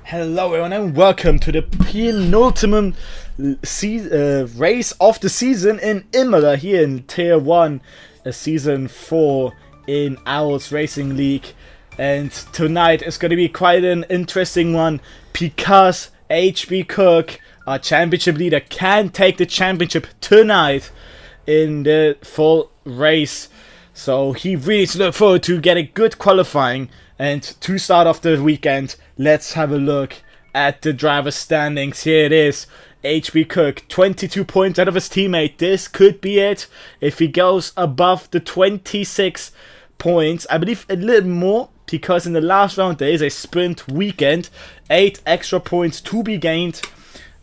Hello everyone and welcome to the penultimate race of the season in Imola here in Tier 1, Season 4 in Owls Racing League. And tonight is going to be quite an interesting one because HB Cook, our championship leader, can take the championship tonight in the full race. So he really needs to look forward to getting good qualifying. And to start off the weekend, let's have a look at the driver standings. Here it is. HB Cook, 22 points out of his teammate. This could be it. If he goes above the 26 points, I believe a little more, because in the last round there is a sprint weekend. 8 extra points to be gained.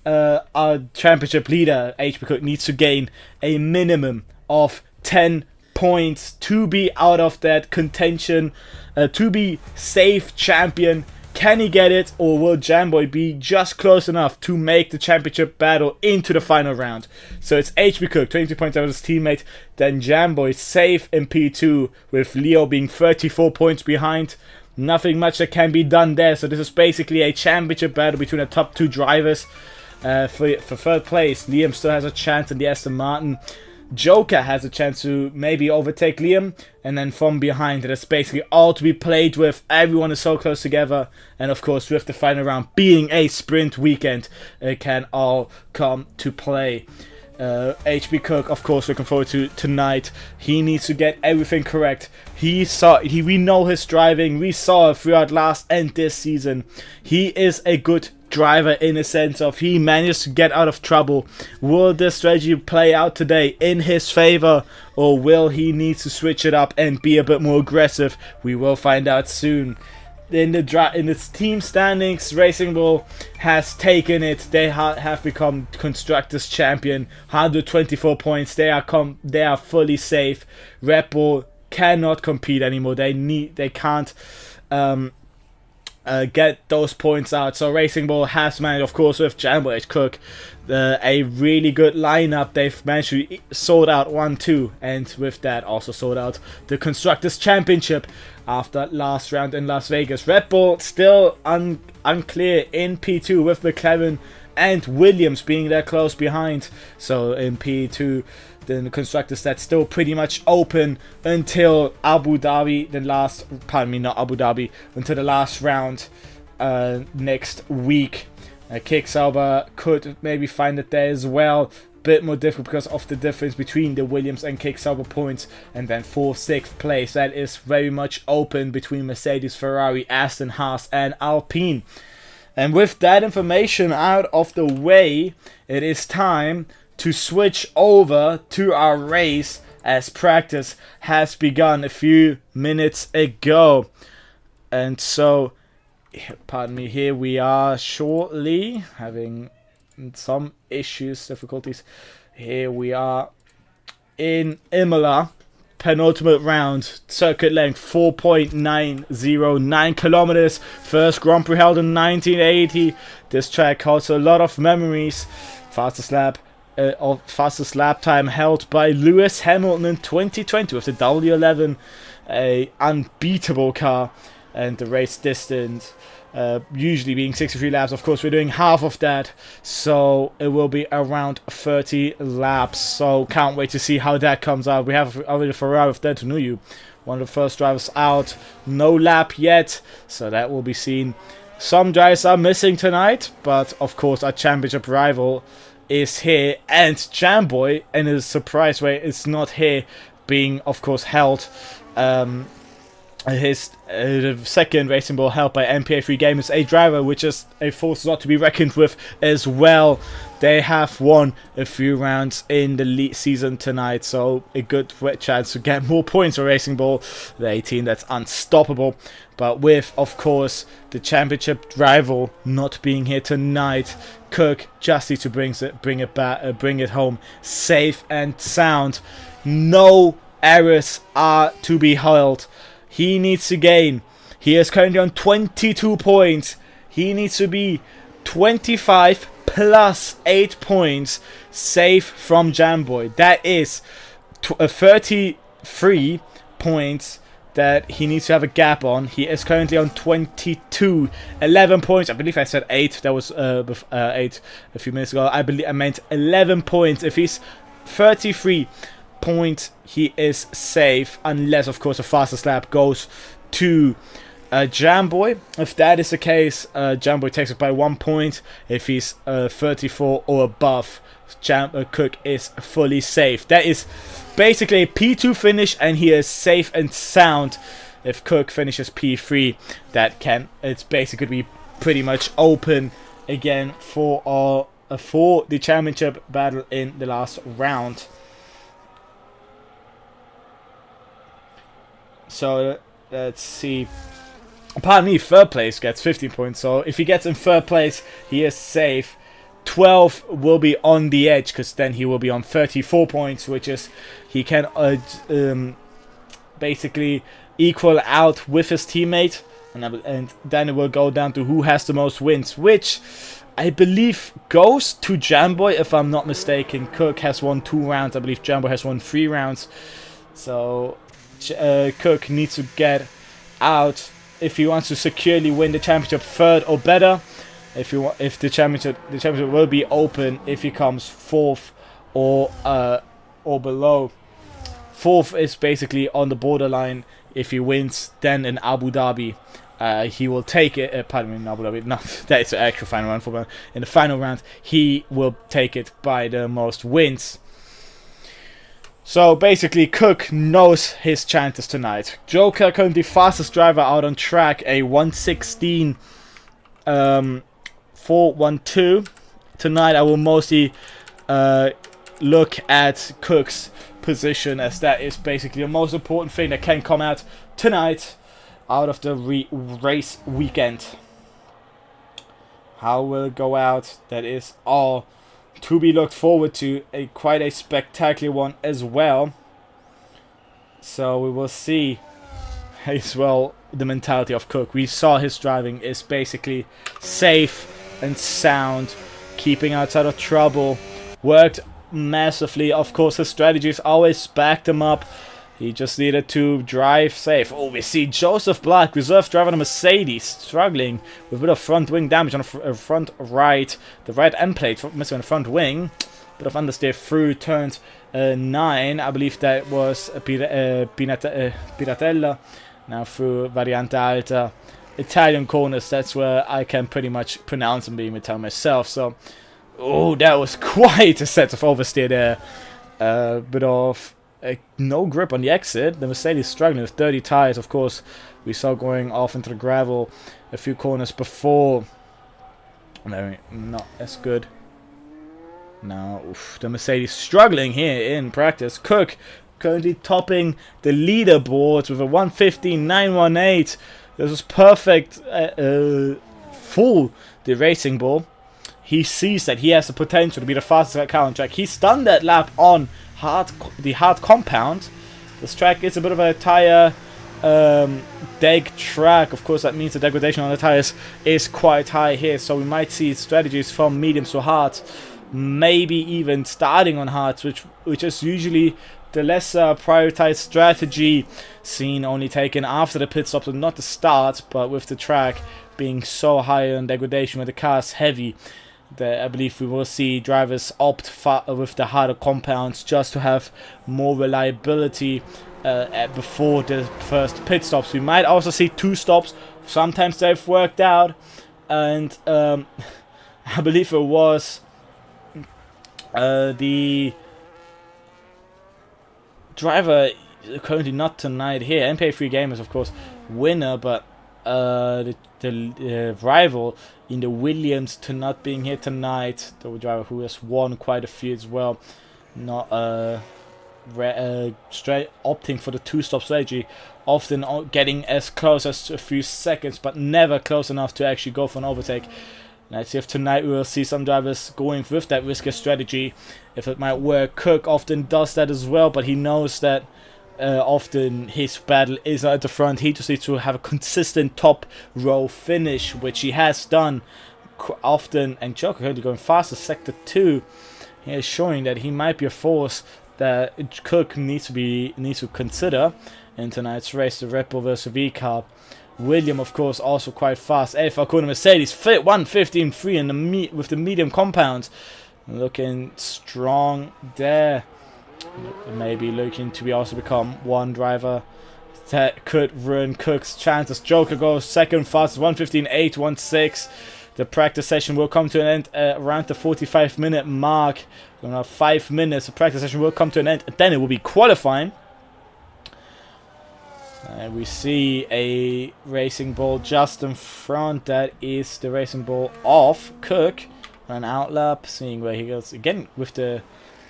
Our championship leader, HB Cook, needs to gain a minimum of 10 points to be out of that contention, to be safe champion. Can he get it, or will Jamboy be just close enough to make the championship battle into the final round? So it's HB Cook, 22 points out of his teammate, then Jamboy safe in P2, with Leo being 34 points behind. Nothing much that can be done there, so this is basically a championship battle between the top 2 drivers. For third place, Liam still has a chance in the Aston Martin. Joker has a chance to maybe overtake Liam, and then from behind, it is basically all to be played with. Everyone is so close together, and of course with the final round being a sprint weekend, it can all come to play. HB Cook, of course, looking forward to tonight. He needs to get everything correct. We know his driving. We saw it throughout last and this season. He is a good driver in a sense of he managed to get out of trouble. Will this strategy play out today in his favor, or will he need to switch it up and be a bit more aggressive? We will find out soon. In the team standings, Racing Bull has taken it. They have become Constructors champion, 124 points. They are fully safe. Red Bull cannot compete anymore. They can't get those points out. So Racing Bull has managed, of course, with Jamboy Cook, a really good lineup. They've managed to sort out 1-2, and with that also sort out the Constructors Championship after last round in Las Vegas. Red Bull still unclear in P2, with McLaren and Williams being there close behind. So in P2, the Constructors, that's still pretty much open until Abu Dhabi, until the last round next week. Kicksauber could maybe find it there as well. Bit more difficult because of the difference between the Williams and Kicksauber points. And then 4th, 6th place, that is very much open between Mercedes, Ferrari, Aston, Haas and Alpine. And with that information out of the way, it is time to switch over to our race, as practice has begun a few minutes ago. And so, pardon me, here we are shortly having some difficulties. Here we are in Imola, penultimate round, circuit length 4.909 kilometers. First Grand Prix held in 1980. This track holds a lot of memories. Fastest lap time held by Lewis Hamilton in 2020 with the W11, a unbeatable car, and the race distance usually being 63 laps. Of course, we're doing half of that, so it will be around 30 laps. So can't wait to see how that comes out. We have already Ferrari with Dento Nuyu, one of the first drivers out. No lap yet, so that will be seen. Some drivers are missing tonight, but of course our championship rival is here, and Jamboy, in a surprise way, is not here, being of course held his second Racing Bull held by MPA3 Gamers, a driver which is a force not to be reckoned with as well. They have won a few rounds in the season tonight, so a good chance to get more points for Racing Bull, the team that's unstoppable. But with, of course, the championship rival not being here tonight, Cook just needs to bring it home safe and sound. No errors are to be held. He needs to gain. He is currently on 22 points. He needs to be 25 plus 8 points safe from Jamboy. That is 33 points that he needs to have a gap on. He is currently on 22, 11 points. I believe I said 8. That was 8 a few minutes ago. I meant 11 points. If he's 33 points, he is safe, unless of course the fastest lap goes to Jamboy. If that is the case, Jamboy takes it by 1 point. If he's 34 or above, Cook is fully safe. That is basically a P2 finish, and he is safe and sound. If Cook finishes P3, it's basically be pretty much open again for the championship battle in the last round. So let's see. Pardon me, third place gets 15 points. So if he gets in third place, he is safe. 12 will be on the edge, because then he will be on 34 points, which is he can basically equal out with his teammate, and then it will go down to who has the most wins, which I believe goes to Jamboy, if I'm not mistaken. Cook has won 2 rounds. I believe Jamboy has won 3 rounds. So Cook needs to get out if he wants to securely win the championship, third or better. If the championship will be open if he comes 4th or below. 4th is basically on the borderline. If he wins, then in Abu Dhabi, he will take it. Pardon me, in Abu Dhabi. No, that is the actual final round for. In the final round, he will take it by the most wins. So basically, Cook knows his chances tonight. Joker, currently fastest driver out on track, a 1:16. 4:12. Tonight I will mostly look at Cook's position, as that is basically the most important thing that can come out tonight out of the race weekend. How will it go out? That is all to be looked forward to. Quite a spectacular one as well. So we will see as well the mentality of Cook. We saw his driving is basically safe and sound, keeping outside of trouble, worked massively. Of course, his strategies always backed him up. He just needed to drive safe. Oh, we see Joseph Black, reserve driver on a Mercedes, struggling with a bit of front wing damage on the front right. The right end plate missing on the front wing. Bit of understeer through turns 9. I believe that was Piratella. Now through Variante Alta. Italian corners, that's where I can pretty much pronounce them, being Italian myself. So, oh, that was quite a set of oversteer there. Bit of no grip on the exit. The Mercedes struggling with dirty tires, of course. We saw going off into the gravel a few corners before. No, not as good. Now, the Mercedes struggling here in practice. Cook currently topping the leaderboards with a 1:15.918. This was perfect full the racing ball. He sees that he has the potential to be the fastest car on track. He's done that lap on the hard compound. This track is a bit of a tire deg track. Of course, that means the degradation on the tires is quite high here. So we might see strategies from mediums to hards, maybe even starting on hards, which is usually the lesser prioritized strategy, seen only taken after the pit stops and not the start. But with the track being so high on degradation, where the car is heavy, I believe we will see drivers opt with the harder compounds just to have more reliability before the first pit stops. We might also see 2 stops. Sometimes they've worked out, and I believe it was the driver currently not tonight here. MPA3 Gamers, of course, winner, but the rival in the Williams to not being here tonight. The driver who has won quite a few as well, not opting for the 2-stop strategy, often getting as close as a few seconds, but never close enough to actually go for an overtake. Let's see if tonight we will see some drivers going with that riskier strategy, if it might work. Cook often does that as well, but he knows that often his battle is at the front. He just needs to have a consistent top row finish, which he has done often. And Joker currently going faster, sector 2. He is showing that he might be a force that Cook needs to consider. in tonight's race, the Red Bull versus V-Carb. William, of course, also quite fast. Alfa Corner Mercedes, 1:15.3 in the with the medium compound. Looking strong there. Maybe looking to also become one driver that could ruin Cook's chances. Joker goes second fastest, 1:15.816. The practice session will come to an end around the 45-minute mark. We're gonna have 5 minutes. The practice session will come to an end, and then it will be qualifying. And we see a Racing Bull just in front. That is the Racing Bull of Cook. An outlap, seeing where he goes again with the,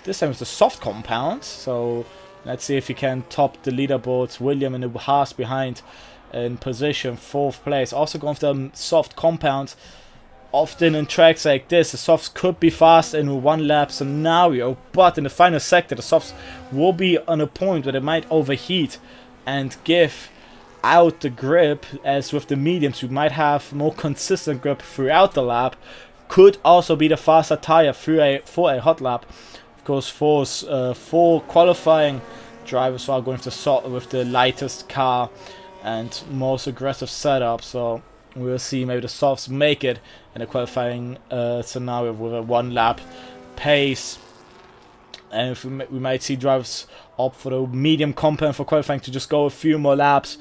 this time with the soft compound. So let's see if he can top the leaderboards. William in the Haas behind in position 4th place. Also going for the soft compound. Often in tracks like this, the softs could be fast in a 1 lap scenario, but in the final sector, the softs will be on a point where they might overheat and give out the grip, as with the mediums you might have more consistent grip throughout the lap. Could also be the faster tire for a hot lap. Of course, four qualifying drivers are going to with the lightest car and most aggressive setup, so we'll see maybe the softs make it in a qualifying scenario with a 1 lap pace. And if we might see drivers opt for the medium compound for qualifying to just go a few more laps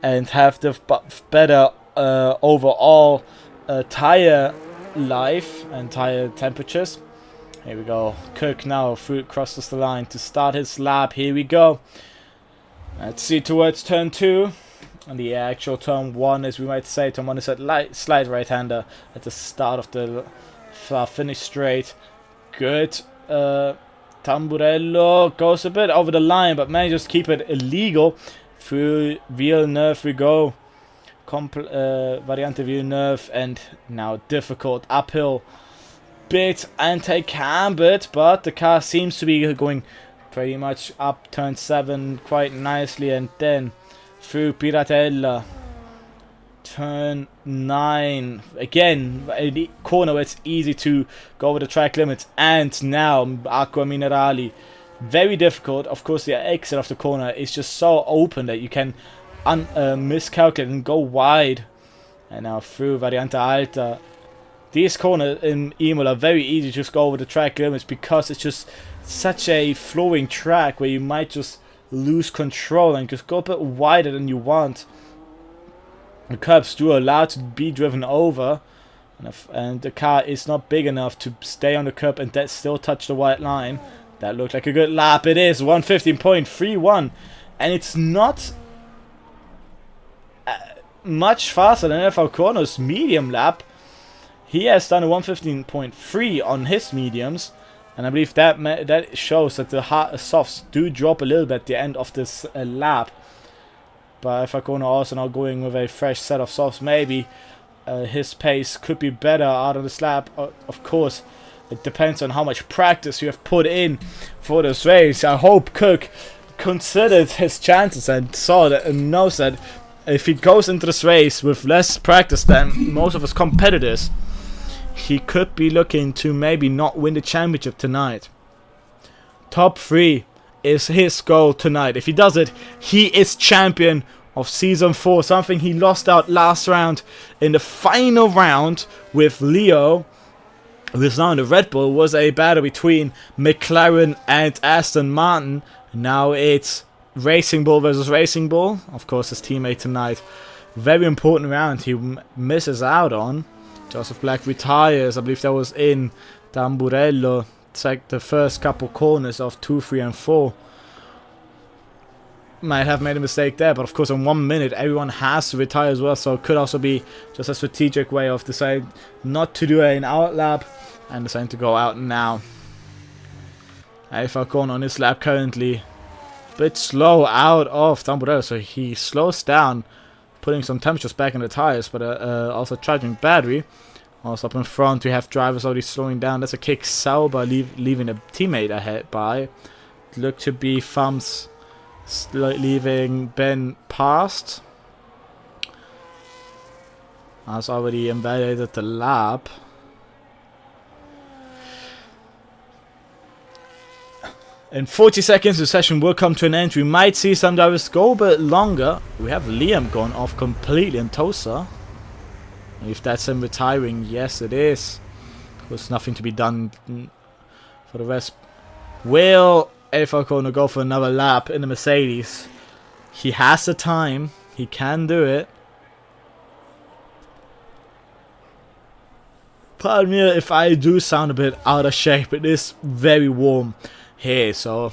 and have the better overall tire life and tire temperatures. Here we go. Cook now crosses the line to start his lap. Here we go. Let's see towards turn 2. And the actual turn 1, as we might say, turn 1 is a slight right-hander at the start of the finish straight. Good. Tamburello goes a bit over the line, but manages to keep it illegal. Through Villeneuve we go. Variante Villeneuve, and now difficult uphill bit anti-cambered, but the car seems to be going pretty much up turn 7 quite nicely, and then through Piratella. Turn 9. Again, a corner where it's easy to go over the track limits. And now Acqua Minerali. Very difficult. Of course, the exit of the corner is just so open that you can miscalculate and go wide. And now through Variante Alta. These corners in Imola are very easy to just go over the track limits because it's just such a flowing track where you might just lose control and just go a bit wider than you want. The curbs do allow to be driven over, and the car is not big enough to stay on the curb and that still touch the white line. That looked like a good lap. It is 1:15.31, and it's not much faster than Alfa Corno's medium lap. He has done a 1:15.3 on his mediums, and I believe that shows that the softs do drop a little bit at the end of this lap. But if Corno also now going with a fresh set of softs, maybe his pace could be better out of this lap. Of course, it depends on how much practice you have put in for this race. I hope Cook considered his chances and saw that and knows that if he goes into this race with less practice than most of his competitors, he could be looking to maybe not win the championship tonight. Top 3 is his goal tonight. If he does it, he is champion of Season 4. Something he lost out last round in the final round with Leo. This now in the Red Bull was a battle between McLaren and Aston Martin. Now it's Racing Bull versus Racing Bull. Of course, his teammate tonight. Very important round he misses out on. Joseph Black retires. I believe that was in Tamburello. It's like the first couple corners of 2, 3 and 4. Might have made a mistake there, but of course in 1 minute everyone has to retire as well, so it could also be just a strategic way of deciding not to do an out lap and deciding to go out now. Alfa Corno on his lap currently a bit slow out of Tamburello, so he slows down, putting some temperatures back in the tires, but also charging battery. Also up in front we have drivers already slowing down. That's a kick Sauber leaving a teammate ahead by. Look to be Thumbs leaving Ben past. Has already invalidated the lap. In 40 seconds, the session will come to an end. We might see some drivers go a bit longer. We have Liam gone off completely in Tosa. If that's him retiring, yes it is. There's nothing to be done for the rest. Will Falcone go for another lap in the Mercedes? He has the time. He can do it. Pardon me if I do sound a bit out of shape. It is very warm here, so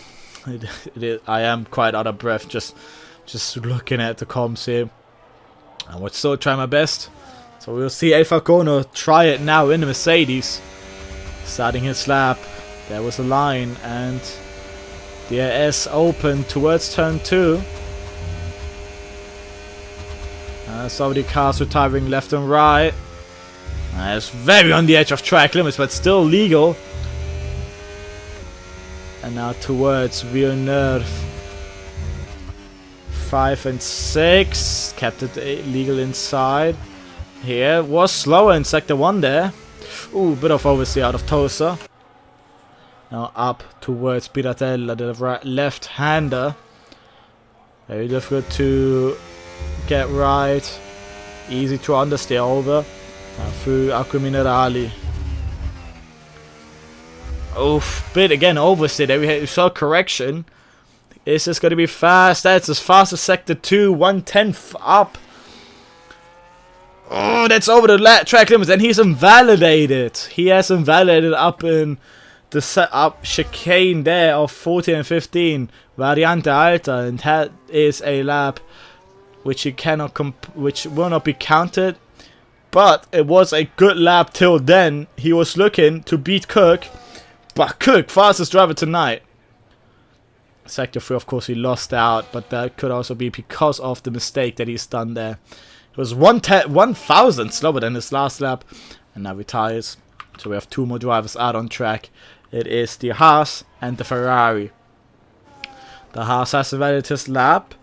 I am quite out of breath just looking at the comms here. I would still try my best. So we'll see Falcone try it now in the Mercedes. Starting his lap. There was a line and the AS open towards turn 2. So the cars retiring left and right. It's very on the edge of track limits, but still legal. And now towards Villeneuve. 5 and 6. Kept it legal inside. Here was slower in sector 1 there. Ooh, bit of oversteer out of Tosa. Now up towards Piratella, the left-hander. Very difficult to get right. Easy to understeer over. Through Acqua Minerali. Oof, bit again oversteer there. We saw correction. Is this going to be fast? That's as fast as sector 2, 1/10 up. Oh, that's over the track limits, and he's invalidated. He has invalidated up in the setup chicane there of 14 and 15, Variante Alta, and that is a lap which you cannot which will not be counted. But it was a good lap till then. He was looking to beat Cook, but Cook, fastest driver tonight. Sector 3, of course, he lost out, but that could also be because of the mistake that he's done there. It was 1,000 slower than his last lap, and now retires. So we have 2 more drivers out on track. It is the Haas and the Ferrari. The Haas has invalidated his lap.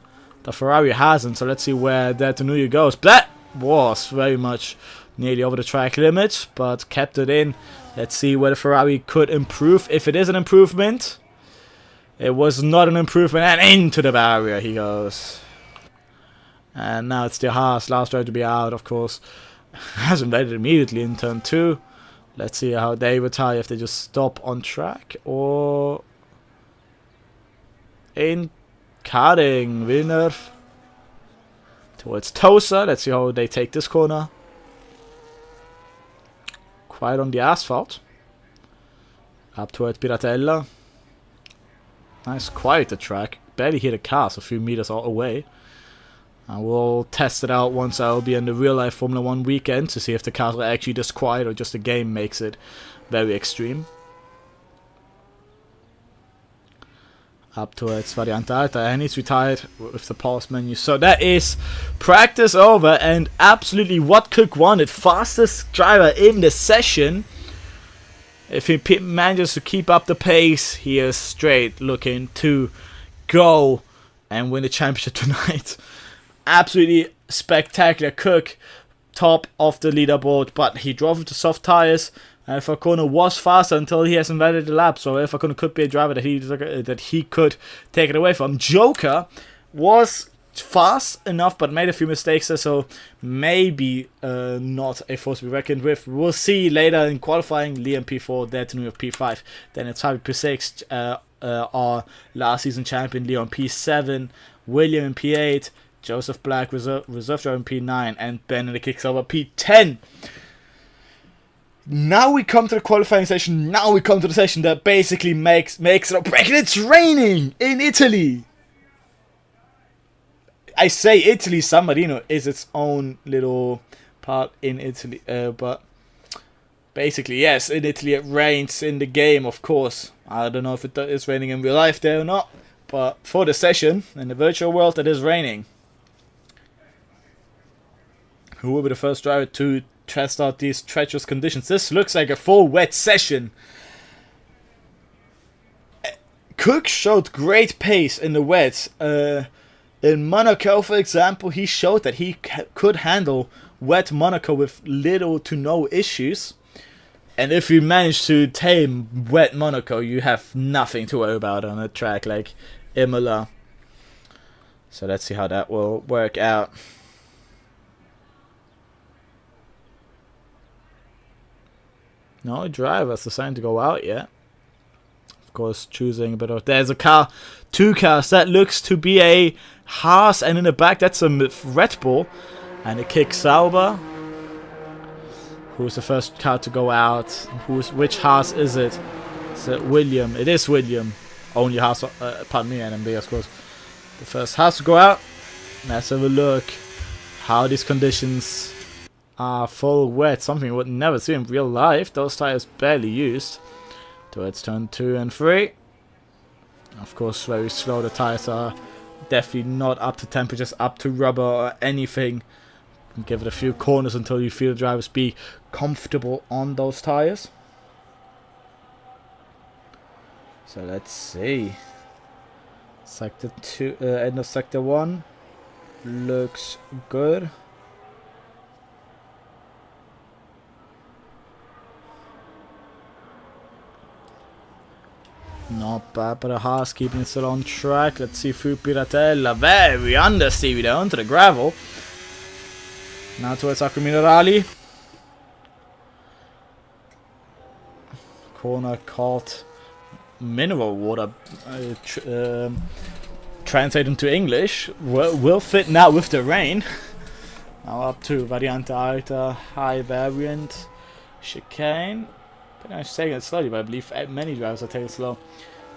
The Ferrari hasn't, so let's see where that Tanuya goes. That was very much nearly over the track limit, but kept it in. Let's see where the Ferrari could improve, if it is an improvement. It was not an improvement, and into the barrier he goes. And now it's the Haas, last driver to be out, of course. Has invaded immediately in turn 2. Let's see how they retire, if they just stop on track or in karting. Villeneuve towards Tosa. Let's see how they take this corner. Quite on the asphalt. Up towards Piratella. Nice, quiet the track. Barely hit a car, so a few meters all away. And we'll test it out once I'll be in the real life Formula 1 weekend to see if the cars are actually this quiet or just the game makes it very extreme. Up towards Variante Alta, and he's retired with the pause menu. So that is practice over, and absolutely what Cook wanted. Fastest driver in the session. If he manages to keep up the pace, he is straight looking to go and win the championship tonight. Absolutely spectacular. Cook, top of the leaderboard, but he drove with the soft tires. And Falcone was faster until he has invalidated the lap. So Falcone could be a driver that he could take it away from. Joker was fast enough, but made a few mistakes there, so maybe not a force to be reckoned with. We'll see later in qualifying. Liam P4, there to New York P5. Then it's Harvey P6, our last season champion, Leon P7, William in P8, Joseph Black, reserve driver in P9, and Ben in the kicks over P10. Now we come to the qualifying session. Now we come to the session that basically makes it or break it. It's raining in Italy. I say Italy, San Marino is its own little part in Italy. But basically, yes, in Italy it rains in the game, of course. I don't know if it is raining in real life there or not. But for the session, in the virtual world, it is raining. Who will be the first driver to test out these treacherous conditions? This looks like a full wet session. Cook showed great pace in the wet. In Monaco, for example, he showed that he could handle wet Monaco with little to no issues. And if you manage to tame wet Monaco, you have nothing to worry about on a track like Imola. So let's see how that will work out. No drivers deciding to go out yet. Of course, choosing a bit of... There's a car, 2 cars. That looks to be a Haas, and in the back that's a Red Bull. And a kick Sauber. Who's the first car to go out? Which Haas is it? Is it William? It is William. Only Haas, pardon me, NMB of course. The first Haas to go out. Let's have a look how these conditions are full wet. Something you would never see in real life. Those tires barely used. Towards turn 2 and 3. Of course, very slow. The tires are definitely not up to temperatures, up to rubber or anything. Give it a few corners until you feel the drivers be comfortable on those tires. So let's see. Sector 2, end of sector 1 looks good. Not bad, but a Haas keeping it still on track. Let's see through Piratella. Very understeer there onto the gravel. Now towards Acqua Minerali. Corner caught mineral water. Translate into English. Will fit now with the rain. Now up to Variante Alta. High variant. Chicane. I'm taking it slowly, but I believe many drivers are taking it slow.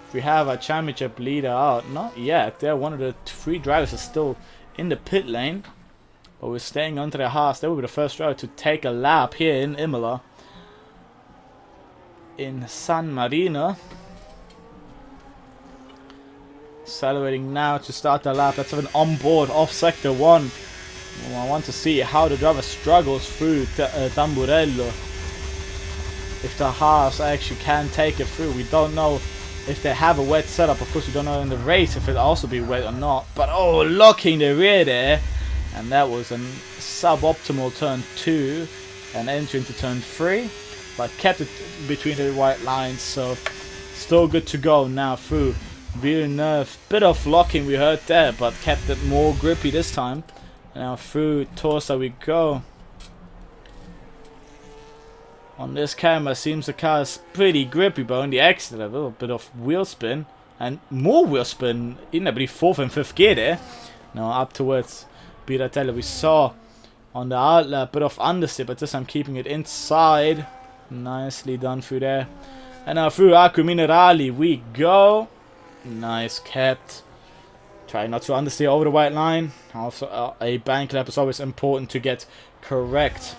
If we have a championship leader out, not yet. They're one of the 3 drivers is still in the pit lane. But we're staying onto the Haas. They will be the first driver to take a lap here in Imola. In San Marino. Accelerating now to start the lap. Let's have an onboard off sector 1. I want to see how the driver struggles through Tamburello. If the Haas actually can take it through. We don't know if they have a wet setup. Of course, we don't know in the race if it'll also be wet or not. But oh, locking the rear there. And that was a suboptimal turn 2 and entry into turn 3. But kept it between the white lines. So still good to go now through Villeneuve. Bit of locking we heard there, but kept it more grippy this time. Now through Torsa we go. On this camera, seems the car is pretty grippy, but on the exit, a little bit of wheel spin. And more wheel spin in, I believe, 4th and 5th gear there. Now up towards Piratella. We saw on the outlet a bit of understeer, but this time keeping it inside. Nicely done through there. And now through Acqua Minerali we go. Nice kept. Try not to understeer over the white line. Also, a bank lap is always important to get correct.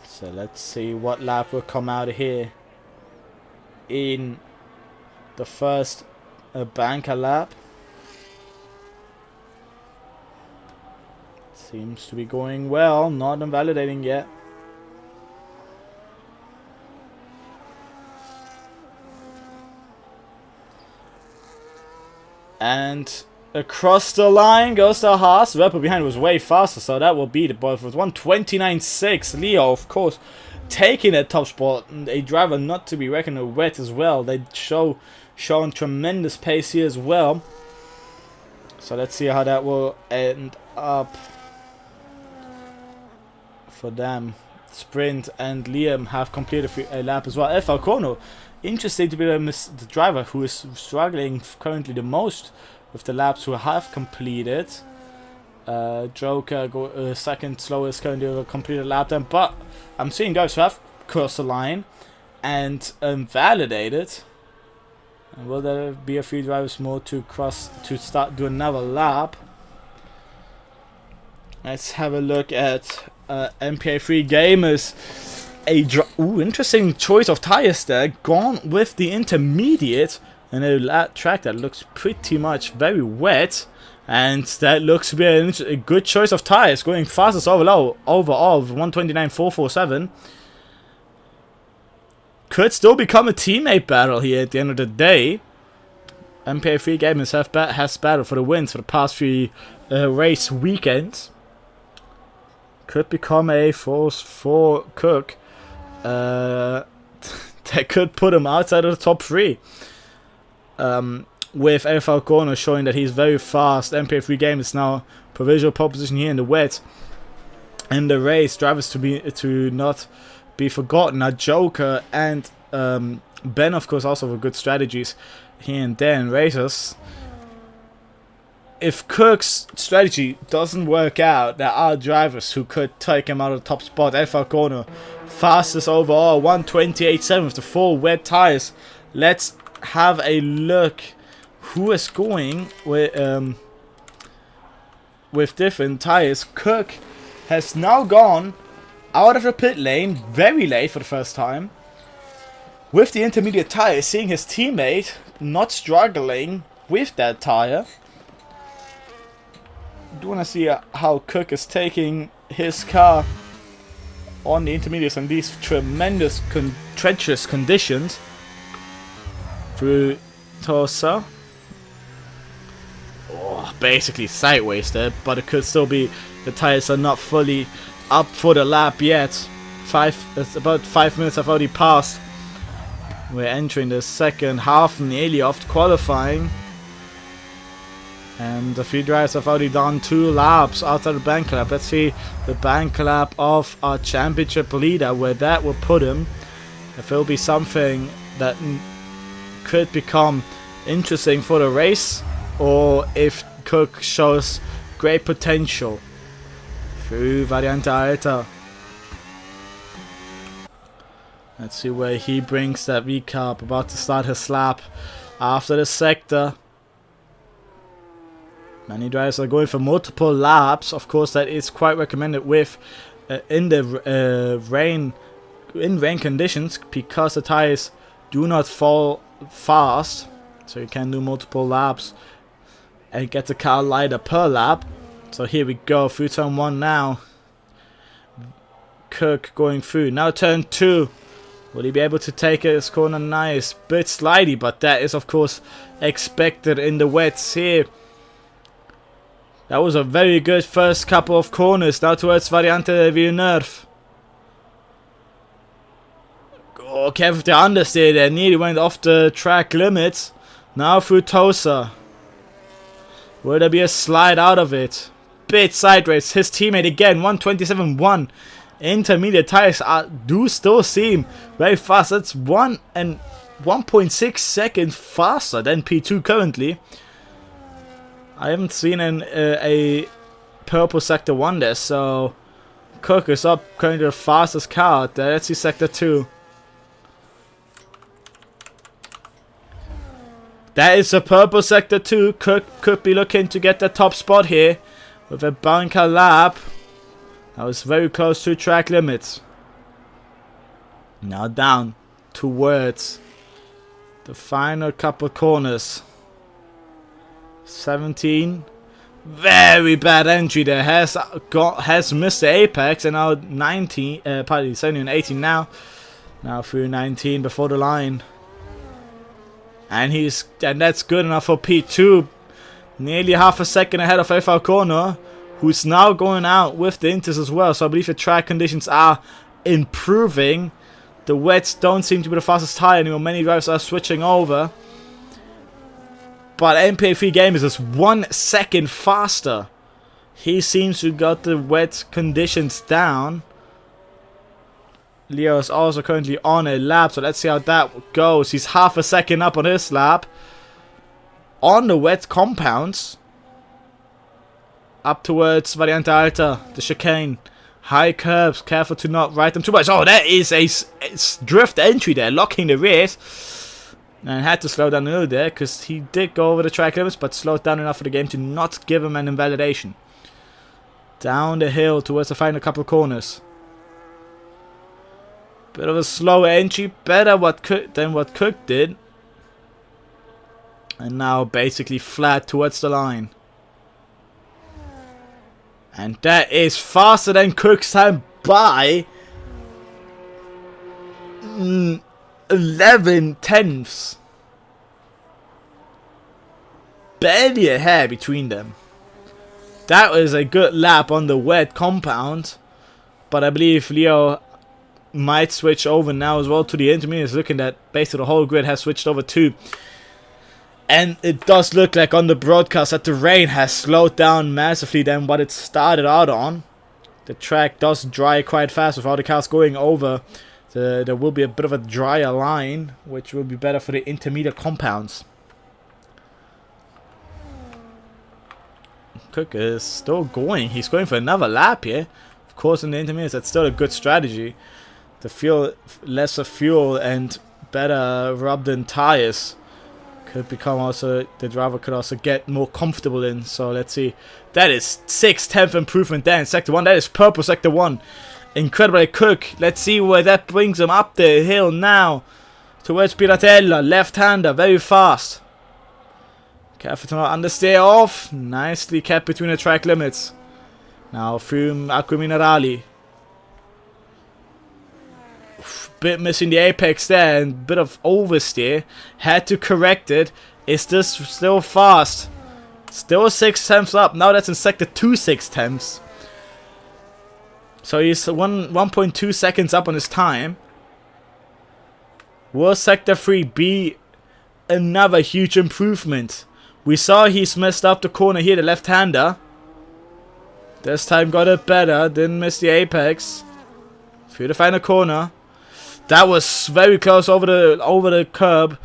So let's see what lap will come out of here in the first banker lap. Seems to be going well, not invalidating yet. And across the line goes the Haas. The Red Bull behind was way faster, so that will beat it. But with 1:29.6, Leo, of course, taking that top spot. A driver not to be reckoned with as well. They showing tremendous pace here as well. So let's see how that will end up for them. Sprint and Liam have completed a lap as well. El Falcono, interesting to be the driver who is struggling currently the most with the laps who have completed. Joker, second slowest, currently completed lap time. But I'm seeing guys who have crossed the line and validated. And will there be a few drivers more to do another lap? Let's have a look at MPA3 Gamers. Interesting choice of tires there. Gone with the intermediate and a track that looks pretty much very wet. And that looks to be a good choice of tires. Going fastest overall of 1:29.447. Could still become a teammate battle here at the end of the day. MPA3 Gamers has battled for the wins for the past few race weekends. could become a force for Cook. That could put him outside of the top 3. With El Falconer showing that he's very fast. MP3 game is now provisional pole position here in the wet. In the race, drivers to not be forgotten. Now Joker and Ben, of course, also have good strategies here and there in races. If Cook's strategy doesn't work out, there are drivers who could take him out of the top spot. El Falconer, fastest overall, 1:28.7 with the 4 wet tires. Let's have a look who is going with different tires. Cook has now gone out of the pit lane very late for the first time with the intermediate tire, seeing his teammate not struggling with that tire. I do want to see how Cook is taking his car on the intermediates in these tremendous treacherous conditions through Tosa. Oh, basically sideways there, but it could still be the tires are not fully up for the lap yet. It's about 5 minutes have already passed. We're entering the second half nearly of qualifying. And a few drivers have already done 2 laps outside the bank lap. Let's see the bank lap of our championship leader, where that will put him. If it will be something that could become interesting for the race, or if Cook shows great potential through Variante Alta. Let's see where he brings that V-Carb, about to start his lap after the sector. Many drivers are going for multiple laps. Of course, that is quite recommended with in the rain conditions, because the tires do not fall fast, so you can do multiple laps and get the car lighter per lap. So here we go through turn 1 now. Cook going through now turn 2. Will he be able to take it? This corner nice, bit slidey, but that is of course expected in the wets here. That was a very good first couple of corners. Now towards Variante Villeneuve. Oh, careful with the understeer there. Nearly went off the track limits. Now through Tosa. Will there be a slide out of it? Bit sideways. His teammate again. 1:27.1. Intermediate tires do still seem very fast. That's 1.6 seconds faster than P2 currently. I haven't seen a purple sector 1 there, so Cook is up currently the fastest car out there. Let's see sector 2. That is a purple sector 2. Cook could be looking to get the top spot here with a bunker lap. That was very close to track limits. Now down towards the final couple corners. 17. Very bad entry there. Has missed the apex, and now 19. Pardon, 17 and 18 now. Now through 19 before the line. And that's good enough for P2. Nearly half a second ahead of El Falconer, who's now going out with the Inters as well. So I believe the track conditions are improving. The wets don't seem to be the fastest tire anymore. Many drivers are switching over. But MP3 game is just 1 second faster. He seems to got the wet conditions down. Leo is also currently on a lap, so let's see how that goes. He's half a second up on his lap. On the wet compounds. Up towards Variante Alta, the chicane. High curbs, careful to not ride them too much. Oh, that is a drift entry there, locking the race. And had to slow down a little there, because he did go over the track limits, but slowed down enough for the game to not give him an invalidation. Down the hill towards the final couple of corners. Bit of a slower entry, better than what Cook did. And now basically flat towards the line. And that is faster than Cook's time by 11 tenths. Barely a hair between them. That was a good lap on the wet compound. But I believe Leo might switch over now as well to the intermediates, looking that basically the whole grid has switched over too. And it does look like on the broadcast that the rain has slowed down massively than what it started out on. The track does dry quite fast with all the cars going over. There will be a bit of a drier line, which will be better for the intermediate compounds. Cook is still going. He's going for another lap here. Of course, in the intermediates, that's still a good strategy. The fuel, lesser fuel and better rubbed-in tires could become also, the driver could also get more comfortable in. So let's see. That is 6/10 improvement there in Sector 1. That is purple Sector 1. Incredible Cook. Let's see where that brings him up the hill now. Towards Piratella. Left-hander. Very fast. Careful to not understeer off. Nicely kept between the track limits. Now through Acqua Minerali. Bit missing the apex there and bit of oversteer. Had to correct it. Is this still fast? Still 6/10 up. Now that's in Sector 2 6/10. So he's 1.2 seconds up on his time. Will Sector 3 be another huge improvement? We saw he's messed up the corner here, the left-hander. This time got it better. Didn't miss the apex. Through the final corner. That was very close over the curb.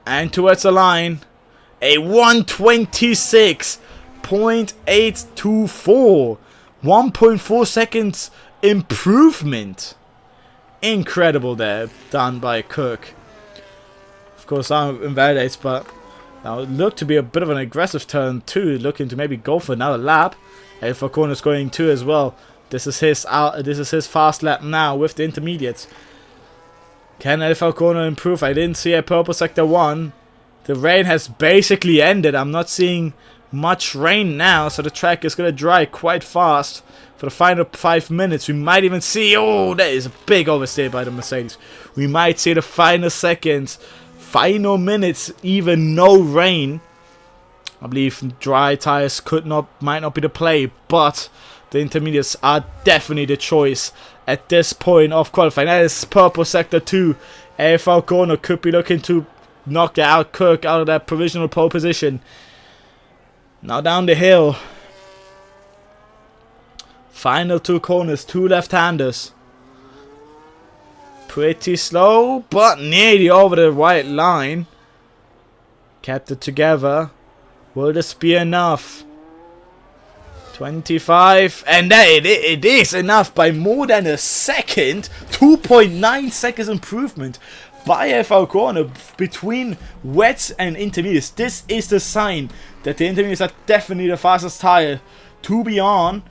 And towards the line. A 126.824. 1.4 seconds improvement. Incredible there. Done by Cook. Of course, that invalidates, but now it looked to be a bit of an aggressive turn too. Looking to maybe go for another lap. El Falcone's going too as well. This is his fast lap now with the intermediates. Can El Falcone improve? I didn't see a purple Sector 1. The rain has basically ended. I'm not seeing much rain now, so the track is going to dry quite fast for the final 5 minutes. We might even see, oh, that is a big oversteer by the Mercedes. We might see the final seconds, final minutes, even no rain. I believe dry tires might not be the play, but the intermediates are definitely the choice at this point of qualifying. That is purple Sector 2. El Falcone could be looking to knock out Cook out of that provisional pole position. Now down the hill. Final 2 corners, 2 left-handers. Pretty slow, but nearly over the white line. Kept it together. Will this be enough? 25, and it is enough by more than a second. 2.9 seconds improvement by El Falcone between wets and intermediates. This is the sign that the intermediates are definitely the fastest tire to be on.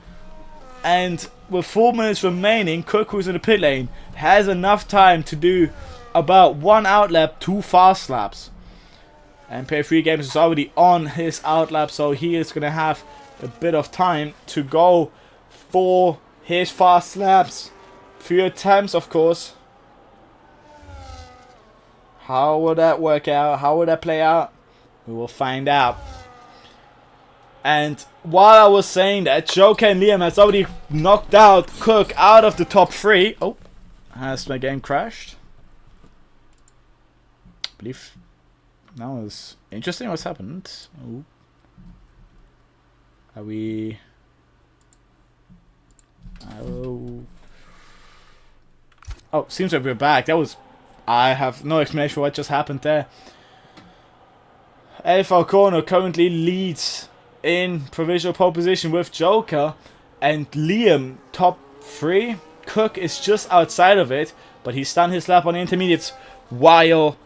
And with 4 minutes remaining, Cook, who's in the pit lane, has enough time to do about 1 outlap, 2 fast laps. And P3 Games is already on his outlap, so he is going to have a bit of time to go for his fast laps. 3 attempts, of course. How will that work out? How will that play out? We will find out. And while I was saying that, Joker and Liam has already knocked out Cook out of the top 3. Oh, has my game crashed? I believe that was interesting what's happened. Oh. Are we... Oh, seems like we're back. That was... I have no explanation for what just happened there. El Falcone currently leads in provisional pole position with Joker, and Liam top 3. Cook is just outside of it, but he's done his lap on the intermediates while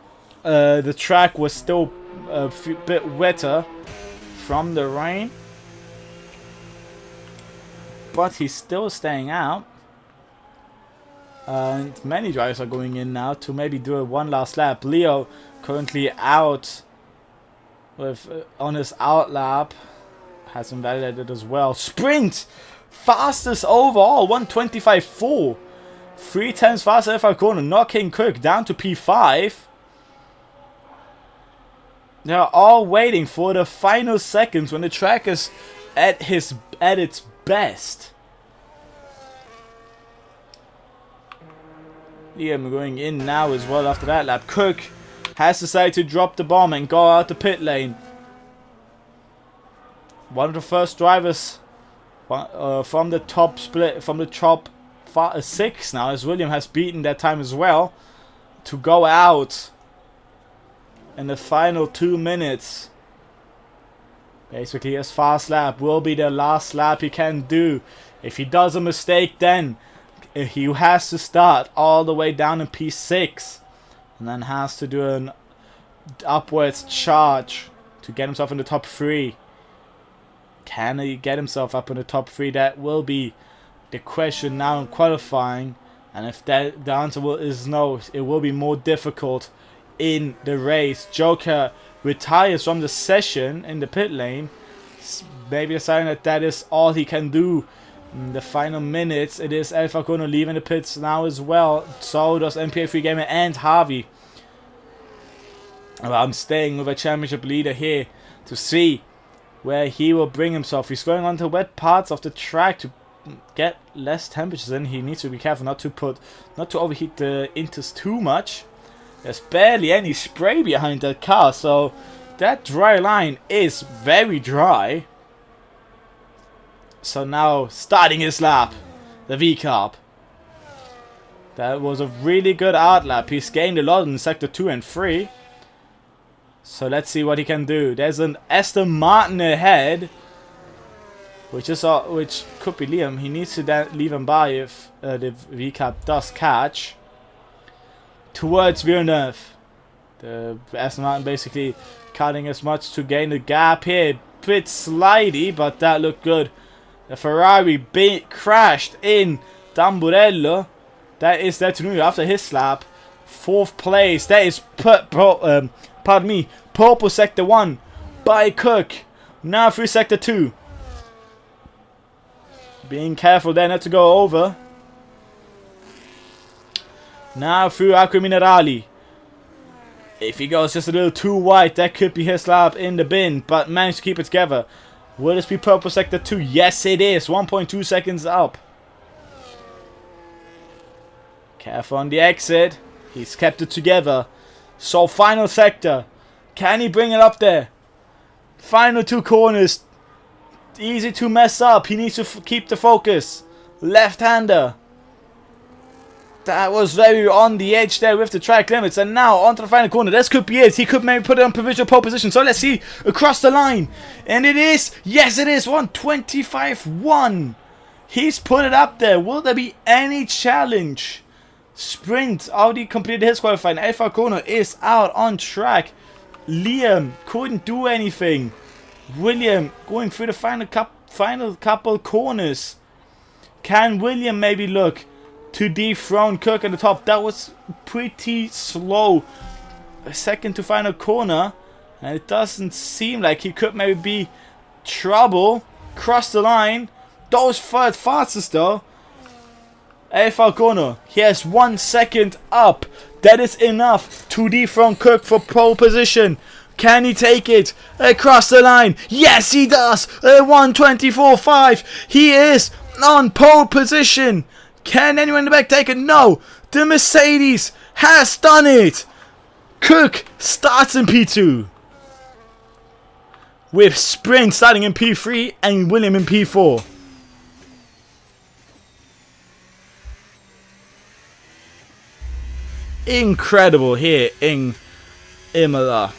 the track was still a bit wetter from the rain. But he's still staying out. And many drivers are going in now to maybe do a 1 last lap. Leo currently out with on his out lap. Has invalidated as well. Sprint! Fastest overall. 125.4. 3 times faster than Falcone. Knocking Cook down to P5. They're all waiting for the final seconds when the track is at its best. Liam going in now as well after that lap. Cook has decided to drop the bomb and go out the pit lane. One of the first drivers from the top split, from the top 6 now, as William has beaten that time as well, to go out in the final 2 minutes. Basically, his fast lap will be the last lap he can do. If he does a mistake, then he has to start all the way down in P6 and then has to do an upwards charge to get himself in the top 3. Can he get himself up in the top 3? That will be the question now in qualifying. And if the answer is no, it will be more difficult in the race. Joker retires from the session in the pit lane, maybe deciding that is all he can do in the final minutes. It is El Falcono leaving the pits now as well. So does MPA3 Gamer and Harvey. I'm staying with a championship leader here to see where he will bring himself. He's going onto wet parts of the track to get less temperatures in. He needs to be careful not to overheat the Inters too much. There's barely any spray behind that car, so that dry line is very dry. So now starting his lap, the V-Carb. That was a really good out lap. He's gained a lot in sector 2 and 3. So let's see what he can do. There's an Aston Martin ahead, which could be Liam. He needs to then leave him by if the V-Carb does catch. Towards Villeneuve. The Aston Martin basically cutting as much to gain the gap here. Bit slidey, but that looked good. The Ferrari crashed in Tamburello. That is Detonui after his lap. 4th place. That is purple sector 1 by Cook. Now through sector 2. Being careful there not to go over. Now through Acqua Minerali. If he goes just a little too wide, that could be his lap in the bin, but managed to keep it together. Will this be purple sector 2? Yes, it is. 1.2 seconds up. Careful on the exit. He's kept it together. So final sector. Can he bring it up there? Final 2 corners. Easy to mess up. He needs to keep the focus. Left-hander. That was very on the edge there with the track limits. And now onto the final corner. This could be it. He could maybe put it on provisional pole position. So let's see. Across the line. And it is. Yes, it is. 1:25.1. He's put it up there. Will there be any challenge? Sprint already completed his qualifying. El Falcono is out on track. Liam couldn't do anything. William going through the final couple corners. Can William maybe look to dethrone Cook at the top? That was pretty slow. Second to final corner. And it doesn't seem like he could maybe be trouble. Cross the line. Those third fastest though. El Falcono, he has 1 second up. That is enough to dethrone Cook for pole position. Can he take it across the line? Yes, he does. 1:24.5. He is on pole position. Can anyone in the back take it? No. The Mercedes has done it. Cook starts in P2. With Sprint starting in P3 and William in P4. Incredible here in Imola.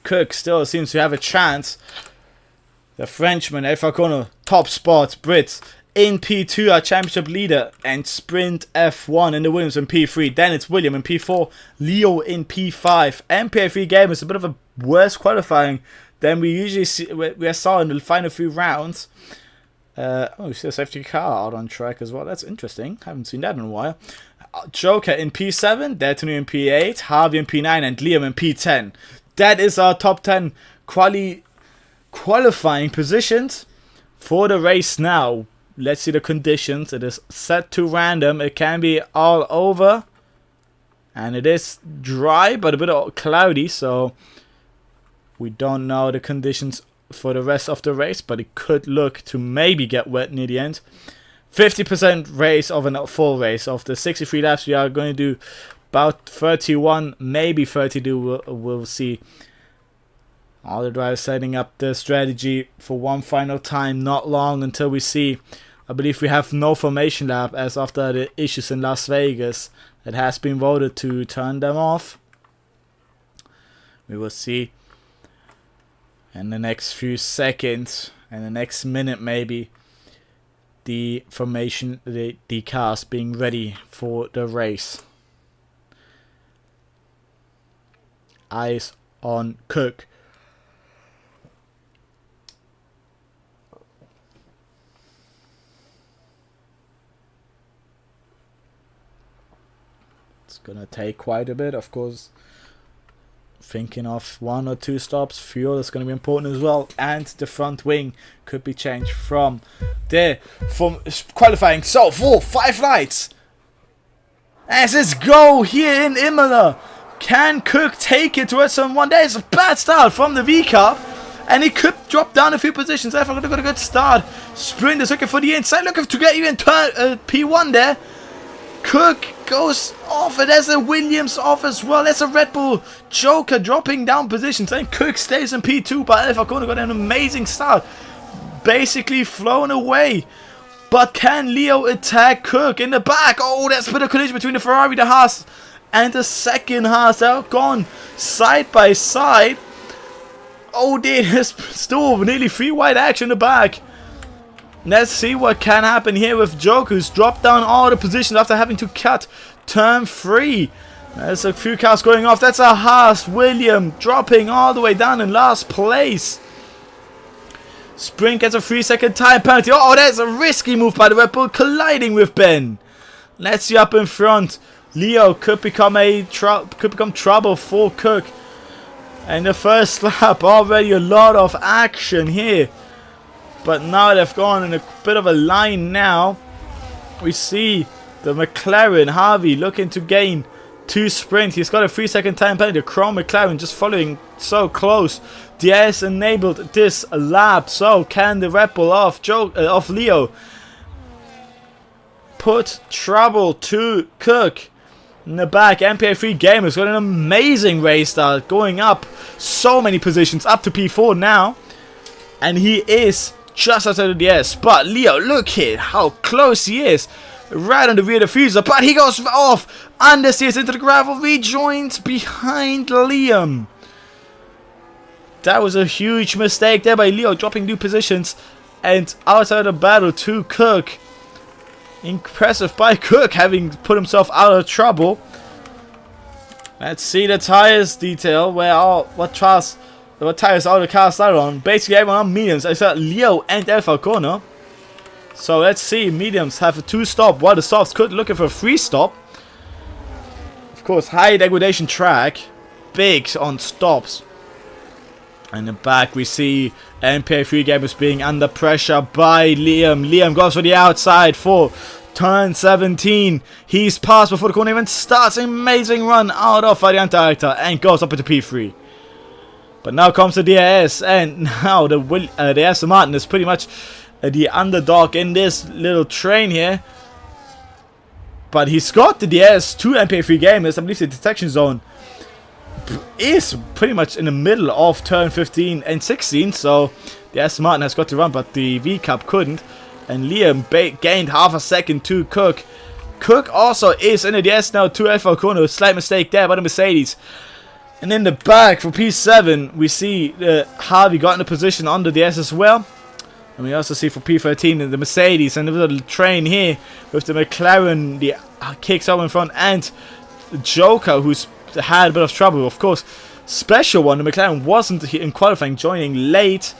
Cook still seems to have a chance. The Frenchman, El Falcono, top spot. Brits in P2, our championship leader. And Sprint F1 in the Williams in P3. Then it's William in P4. Leo in P5. MPA3 game is a bit of a worse qualifying than we usually saw in the final few rounds. We see a safety car out on track as well. That's interesting. Haven't seen that in a while. Joker in P7, Detonu in P8, Harvey in P9, and Liam in P10. That is our top 10 qualifying positions for the race now. Let's see the conditions. It is set to random. It can be all over. And it is dry, but a bit cloudy, so we don't know the conditions for the rest of the race, but it could look to maybe get wet near the end. 50% race of a full race. Of the 63 laps, we are going to do about 31, maybe 32. We'll see. All the drivers setting up the strategy for one final time. Not long until we see. I believe we have no formation lap, as after the issues in Las Vegas, it has been voted to turn them off. We will see in the next few seconds, in the next minute maybe, the formation, the cars being ready for the race. Eyes on Cook. It's gonna take quite a bit, of course. Thinking of 1 or 2 stops. Fuel is going to be important as well, and the front wing could be changed from there from qualifying. So for 5 lights as it's go here in Imola. Can Cook take it towards someone? There's a bad start from the V car, and he could drop down a few positions. Therefore, got a good start. Sprint is looking for the inside, looking to get even P1 there. Cook goes off, and there's a Williams off as well. There's a Red Bull Joker dropping down positions, and Cook stays in P2, but Alfa Romeo got an amazing start, basically flown away. But can Leo attack Cook in the back? Oh, there's a bit of collision between the Ferrari, the Haas, and the second Haas. They're gone side by side. Oh, there's still nearly 3 wide action in the back. Let's see what can happen here with Joker, who's dropped down all the positions after having to cut turn 3. There's a few cars going off. That's a Haas. William dropping all the way down in last place. Sprint gets a 3-second time penalty. Oh, there's a risky move by the Red Bull, colliding with Ben. Let's see up in front. Leo could become trouble for Cook. And the first lap, already a lot of action here. But now they've gone in a bit of a line now. We see the McLaren, Harvey, looking to gain 2 sprint. He's got a 3-second time penalty. The Chrome McLaren just following so close. Diaz enabled this lap. So can the Red Bull off Leo put trouble to Cook? In the back, MPA3 Gamers got an amazing race start, going up so many positions, up to P4 now. And he is just outside of the S. But Leo, look here how close he is. Right on the rear diffuser. But he goes off. Understeers into the gravel. Rejoins behind Liam. That was a huge mistake there by Leo, dropping new positions. And outside of battle to Cook. Impressive by Cook, having put himself out of trouble. Let's see the tires detail. What tires all the cars started on. Basically everyone on mediums except Leo and Alfa Romeo. So let's see. Mediums have a 2-stop, while the softs could looking for a 3-stop. Of course, high degradation track, big on stops. In the back we see MPA3 Gamers being under pressure by Liam. Liam goes for the outside for turn 17. He's passed before the corner even starts. Amazing run out of Variant Director and goes up into P3. But now comes the DRS, and now the Aston Martin is pretty much the underdog in this little train here. But he's got the DRS to MPA3 Gamers. I believe the detection zone is pretty much in the middle of turn 15 and 16, so the Aston Martin has got to run, but the V-Cup couldn't. And Liam gained half a second to Cook. Cook also is in the DS now to Alfa Romeo. Slight mistake there by the Mercedes. And in the back for P7, we see Harvey got in a position on the DS as well. And we also see for P13 the Mercedes and the little train here with the McLaren, the kicks up in front, and the Joker, who's had a bit of trouble. Of course, special one, the McLaren wasn't in qualifying, joining late,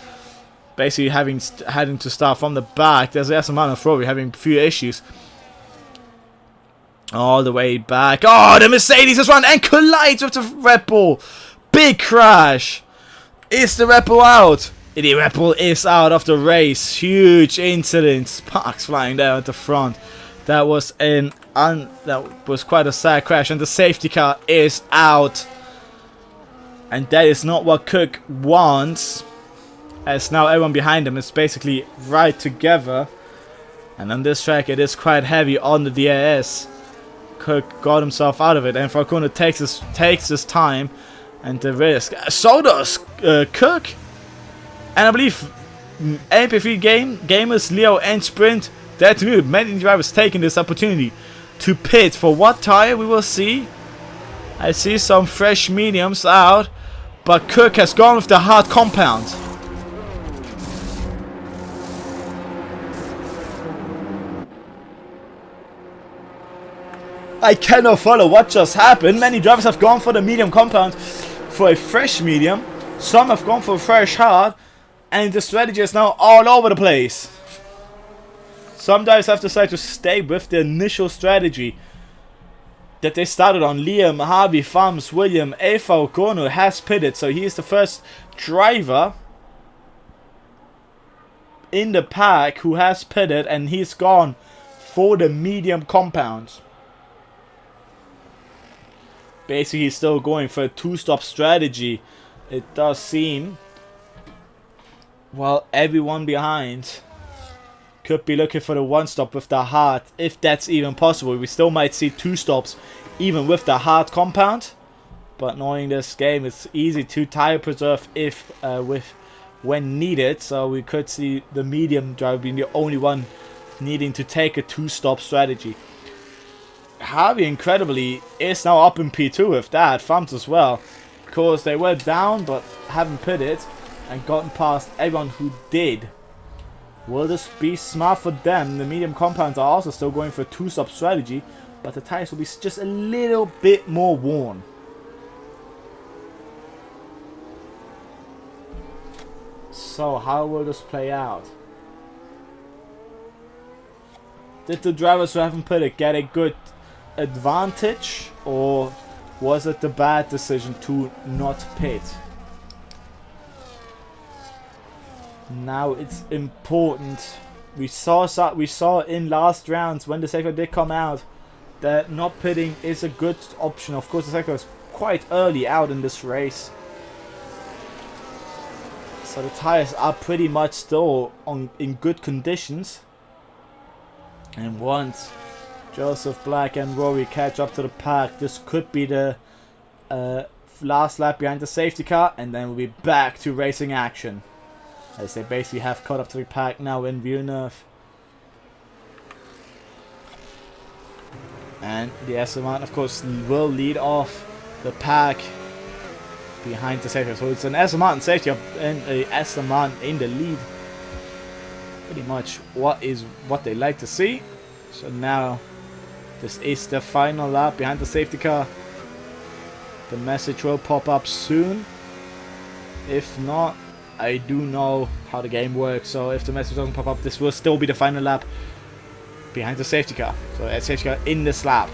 basically having to start from the back. There's the Aston Martin Ferrari having a few issues. All the way back. Oh, the Mercedes has run and collides with the Red Bull. Big crash. Is the Red Bull out? The Red Bull is out of the race. Huge incident. Sparks flying there at the front. That was quite a sad crash, and the safety car is out. And that is not what Cook wants, as now everyone behind him is basically right together. And on this track, it is quite heavy on the DRS. Cook got himself out of it, and Falcone takes his time and the risk. So does Cook. And I believe MP3 Gamers, Leo, and Sprint, that knew many drivers taking this opportunity to pit. For what tire we will see? I see some fresh mediums out, but Cook has gone with the hard compound. I cannot follow what just happened. Many drivers have gone for the medium compound for a fresh medium. Some have gone for a fresh hard. And the strategy is now all over the place. Some drivers have decided to stay with the initial strategy that they started on. Liam, Harvey, Farms, William, Falcone has pitted. So he is the first driver in the pack who has pitted. And he's gone for the medium compound. Basically, he's still going for a two-stop strategy. It does seem. Well, everyone behind could be looking for the one-stop with the hard, if that's even possible. We still might see two stops, even with the hard compound. But knowing this game, it's easy to tire preserve if when needed. So we could see the medium driver being the only one needing to take a two-stop strategy. Harvey, incredibly, is now up in P2 with that. Farms as well. Of course, they were down, but haven't pitted and gotten past everyone who did. Will this be smart for them? The medium compounds are also still going for a two-stop strategy, but the tires will be just a little bit more worn. So, how will this play out? Did the drivers who haven't pitted get a good advantage, or was it the bad decision to not pit? Now it's important. We saw in last rounds when the safety car did come out that not pitting is a good option. Of course, the safety car was quite early out in this race, so the tires are pretty much still in good conditions. And once Joseph Black and Rory catch up to the pack, this could be the last lap behind the safety car, and then we'll be back to racing action, as they basically have caught up to the pack now in Villeneuve. And the Aston Martin, of course, will lead off the pack behind the safety car. So it's an Aston Martin safety car and a Aston Martin in the lead. Pretty much what they like to see. So now this is the final lap behind the safety car. The message will pop up soon. If not, I do know how the game works. So if the message doesn't pop up, this will still be the final lap behind the safety car. So a safety car in this lap.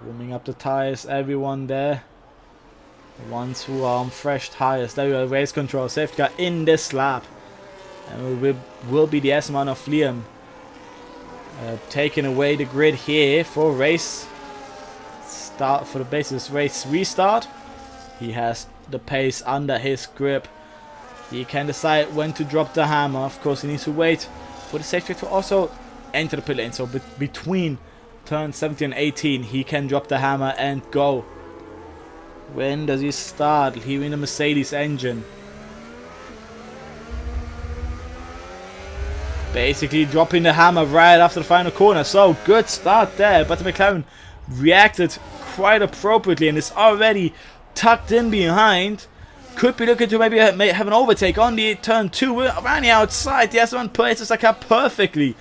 Warming up the tires, everyone there. The ones who are on fresh tires. There we go, race control, safety car in this lap. And we will be the Aston Martin of Liam. Taking away the grid here for race start, for the basis race restart. He has the pace under his grip. He can decide when to drop the hammer. Of course, he needs to wait for the safety car to also enter the pit lane. So between turn 17 and 18, he can drop the hammer and go. When does he start? Hearing the Mercedes engine. Basically dropping the hammer right after the final corner. So good start there, but the McLaren reacted quite appropriately and is already tucked in behind. Could be looking to maybe have an overtake on the turn 2. Around the outside, the Aston Martin places the car perfectly,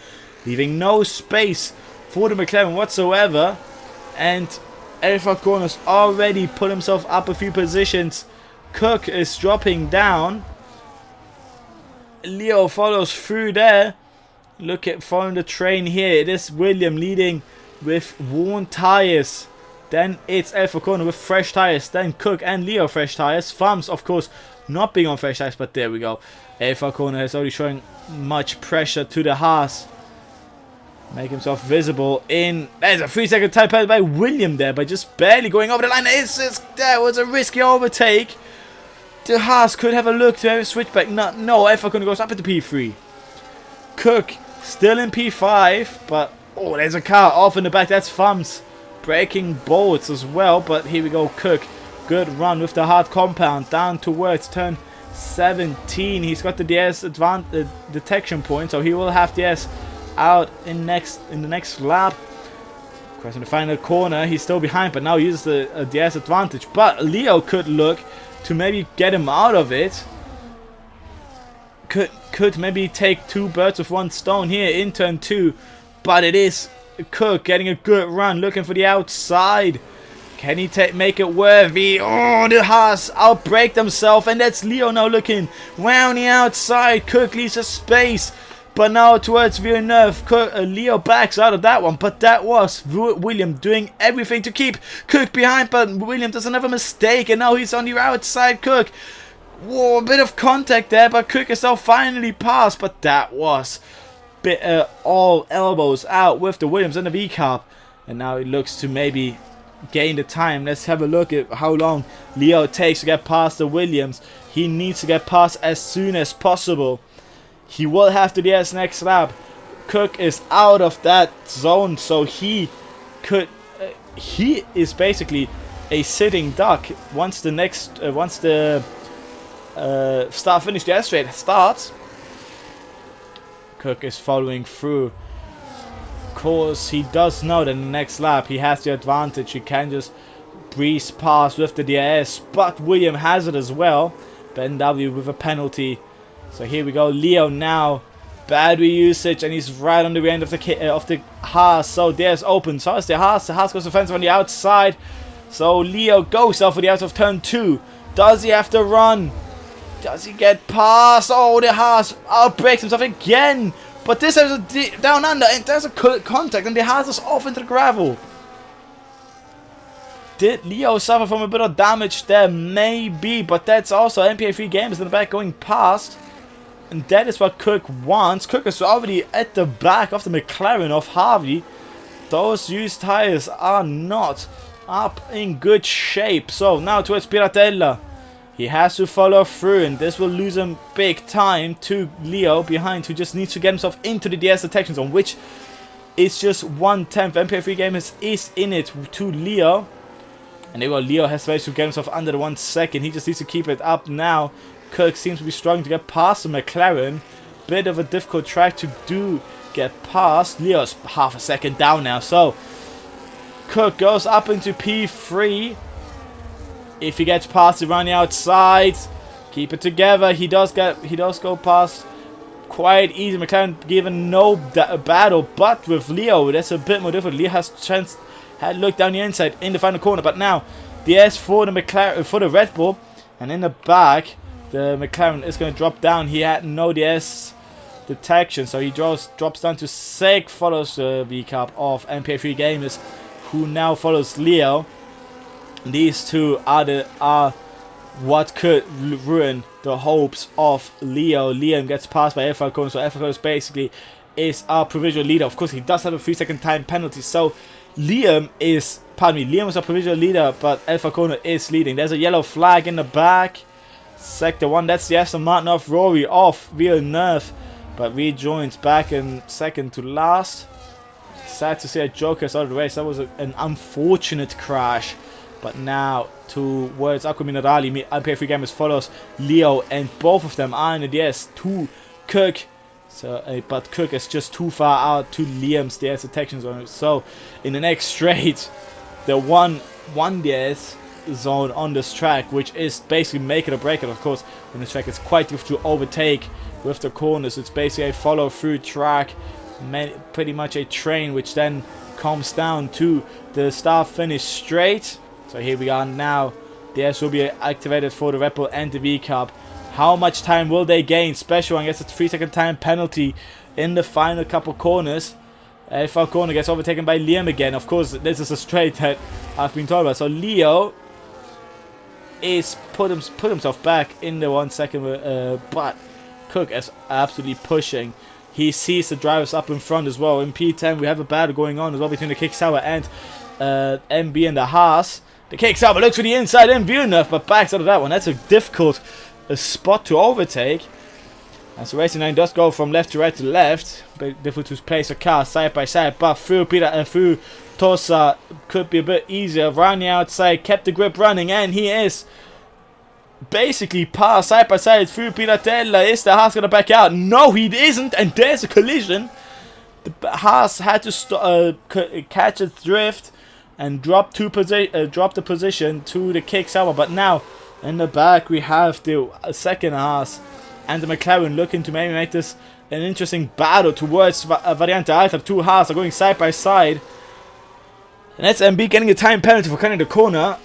leaving no space for the McLaren whatsoever. And Falcone has already put himself up a few positions. Cook is dropping down. Leo follows through there. Look at following the train here. It is William leading with worn tires. Then it's Falcone with fresh tires. Then Cook and Leo fresh tires. Farms, of course, not being on fresh tires, but there we go. Falcone is already showing much pressure to the Haas. Make himself visible in. There's a 3-second time penalty by William there, by just barely going over the line. That was a risky overtake. The Haas could have a look to have a switchback. No, Alpha Kona goes up into P3. Cook still in P5, but oh, there's a car off in the back. That's Thumbs breaking bolts as well. But here we go, Cook. Good run with the hard compound down towards turn 17. He's got the DS detection point, so he will have DS out in the next lap. Crossing the final corner, he's still behind, but now he uses the DS advantage. But Leo could look to maybe get him out of it. Could maybe take two birds with one stone here in turn 2. But it is Cook getting a good run, looking for the outside. Can he make it worthy? Oh, the Haas outbrake themselves, and that's Leo now looking round the outside. Cook leaves a space, but now towards Villeneuve. Leo backs out of that one, but that was William doing everything to keep Cook behind, but William doesn't have a mistake, and now he's on the outside. Cook, whoa, a bit of contact there, but Cook is now finally past, but that was all elbows out with the Williams and the V-Carb, and now it looks to maybe gain the time. Let's have a look at how long Leo takes to get past the Williams. He needs to get past as soon as possible. He will have to DS next lap. Cook is out of that zone, so he is basically a sitting duck once the start finish the S straight starts. Cook is following through. Of course, he does know that in the next lap he has the advantage. He can just breeze past with the DRS, but William has it as well. Ben W with a penalty. So here we go. Leo now, battery usage, and he's right on the end of the Haas. So there's open. So it's the Haas. The Haas goes offensive on the outside. So Leo goes out for the out of turn 2. Does he have to run? Does he get past? Oh, the Haas outbreaks himself again. But this is a down under, and there's a contact, and the Haas is off into the gravel. Did Leo suffer from a bit of damage there? Maybe, but that's also MPA3 Games in the back going past. And that is what Cook wants. Cook is already at the back of the McLaren of Harvey. Those used tires are not up in good shape. So now towards Piratella. He has to follow through, and this will lose him big time to Leo behind, who just needs to get himself into the DS detection zone, which is just 1/10. MPA3 Gamers is in it to Leo. And there we go. Leo has managed to get himself under the 1 second. He just needs to keep it up now. Kirk seems to be struggling to get past the McLaren. Bit of a difficult track to get past. Leo's half a second down now. So Cook goes up into P3. If he gets past it around the outside, keep it together. He does go past quite easy. McLaren given no battle, but with Leo, that's a bit more difficult. Leo has had looked down the inside in the final corner, but now the S for the McLaren, for the Red Bull, and in the back, the McLaren is going to drop down. He had no DS detection, so he drops down to 6, follows the V-Cup of MPA3 Gamers, who now follows Leo. These two are what could ruin the hopes of Leo. Liam gets passed by Alpha Kona, so Alpha Kona basically is our provisional leader. Of course, he does have a 3-second time penalty, so Liam is our provisional leader, but Alpha Kona is leading. There's a yellow flag in the back. Sector 1, that's the Aston Martin of Rory off Villeneuve, but rejoins back in second to last. Sad to see a Joker's out of the race. That was an unfortunate crash. But now towards Aqua Minerali, MPA3 Gamers follows Leo, and both of them are in the DS to Cook. So, but Cook is just too far out to Liam's DS detection zone. So in the next straight, the one DS zone on this track, which is basically make it or break it. Of course, on this track it's quite difficult to overtake with the corners. It's basically a follow through track, pretty much a train, which then comes down to the start finish straight. So here we are now. The S will be activated for the Red Bull and the V-Cup. How much time will they gain? Special one gets a 3-second time penalty in the final couple corners. Alpha Kona gets overtaken by Liam again. Of course, this is a straight that I've been told about. So Leo is put himself back in the 1 second, but Cook is absolutely pushing. He sees the drivers up in front as well. In P10, we have a battle going on as well between the Kicksauer and MB and the Haas. The kicks out, but looks for the inside in Villeneuve, but backs out of that one. That's a difficult spot to overtake. As the Racing Line does go from left to right to left, but difficult to place a car side by side, but through Peter and through Tosa could be a bit easier. Around the outside, kept the grip running, and he is basically passed side by side through Piratella. Is the Haas gonna back out? No, he isn't, and there's a collision. The Haas had to catch its drift and drop the position to the kick sour. But now in the back we have the second Haas and the McLaren looking to maybe make this an interesting battle towards Variante Alta. Two Haas are going side by side, and that's MB getting a time penalty for cutting the corner.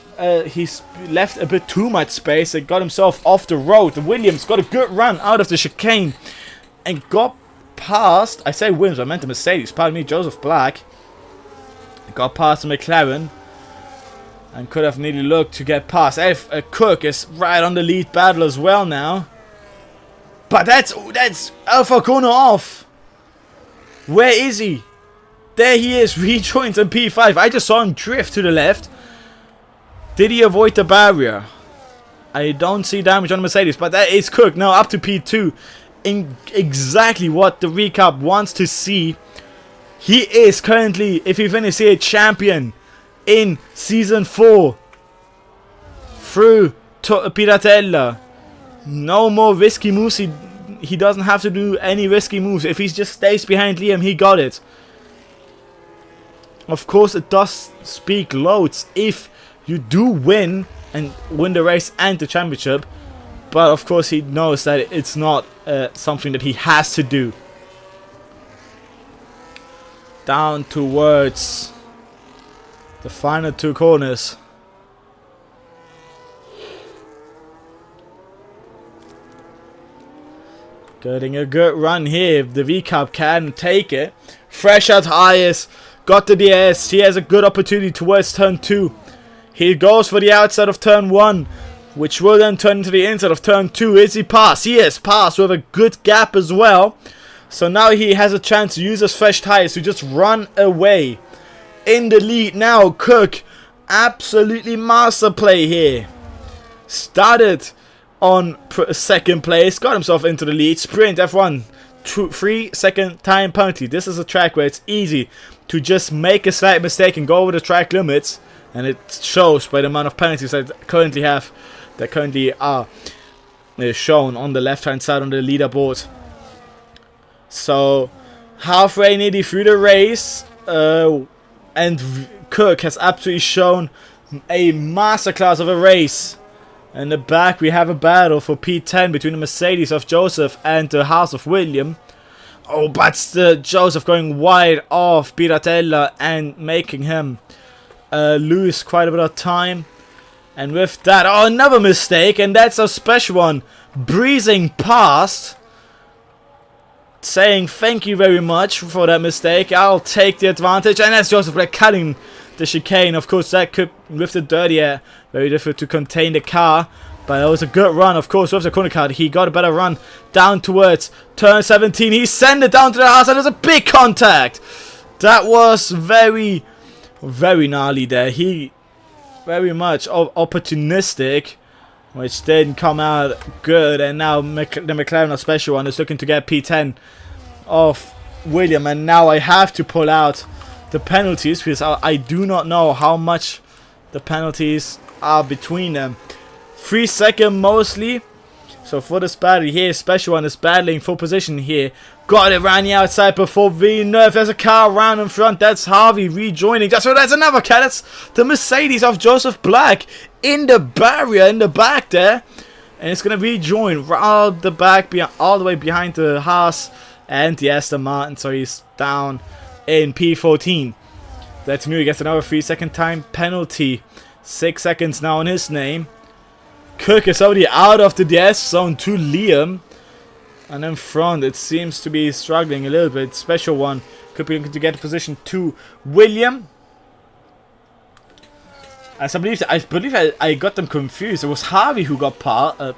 He's left a bit too much space and got himself off the road. Williams got a good run out of the chicane and got past, I say Williams, I meant the Mercedes, pardon me, Joseph Black. Got past the McLaren and could have nearly looked to get past. Cook is right on the lead battle as well now. But that's Alpha corner off. Where is he? There he is, rejoins in P5. I just saw him drift to the left. Did he avoid the barrier? I don't see damage on the Mercedes, but that is Cook now up to P2. In exactly what the recap wants to see. He is currently, if he finishes here, champion in Season 4 through Piratella. No more risky moves. He doesn't have to do any risky moves. If he just stays behind Liam, he got it. Of course, it does speak loads if you do win and win the race and the championship. But of course, he knows that it's not something that he has to do. Down towards the final two corners. Getting a good run here. If the V-Cup can take it. Fresh out highest. Got the DS. He has a good opportunity towards turn 2. He goes for the outside of turn 1, which will then turn into the inside of turn 2. Is he passed? He is passed with a good gap as well. So now he has a chance to use his fresh tires to just run away. In the lead now, Cook. Absolutely master play here. Started on second place. Got himself into the lead. Sprint F1. 3-second time penalty. This is a track where it's easy to just make a slight mistake and go over the track limits. And it shows by the amount of penalties that currently are shown on the left hand side on the leaderboard. So halfway nearly through the race, and Cook has absolutely shown a masterclass of a race. In the back we have a battle for P10 between the Mercedes of Joseph and the Haas of William. Oh, but the Joseph going wide off Piratella and making him lose quite a bit of time. And with that, oh, another mistake, and that's a special one. Breezing past, saying thank you very much for that mistake. I'll take the advantage, and that's Joseph Black cutting the chicane. Of course, that could, with the dirty air, very difficult to contain the car. But it was a good run, of course, with the corner card. He got a better run down towards turn 17. He sent it down to the house, and there's a big contact. That was very, very gnarly there. He very much opportunistic, which didn't come out good. And now the McLaren special one is looking to get P10 of William. And now I have to pull out the penalties because I do not know how much the penalties are between them. 3 seconds mostly. So for this battle here, special one is battling for position here. Got it around the outside before Villeneuve. There's a car around in front. That's Harvey rejoining. That's another car. That's the Mercedes of Joseph Black in the barrier in the back there. And it's going to rejoin all the back, all the way behind the Haas and the Aston Martin. So he's down in P14. That's new. He gets another 3 second time penalty. 6 seconds now on his name. Cook is already out of the DS zone to Liam. And in front, it seems to be struggling a little bit. Special one could be looking to get position to William. As I believe I got them confused. It was Harvey who got oh,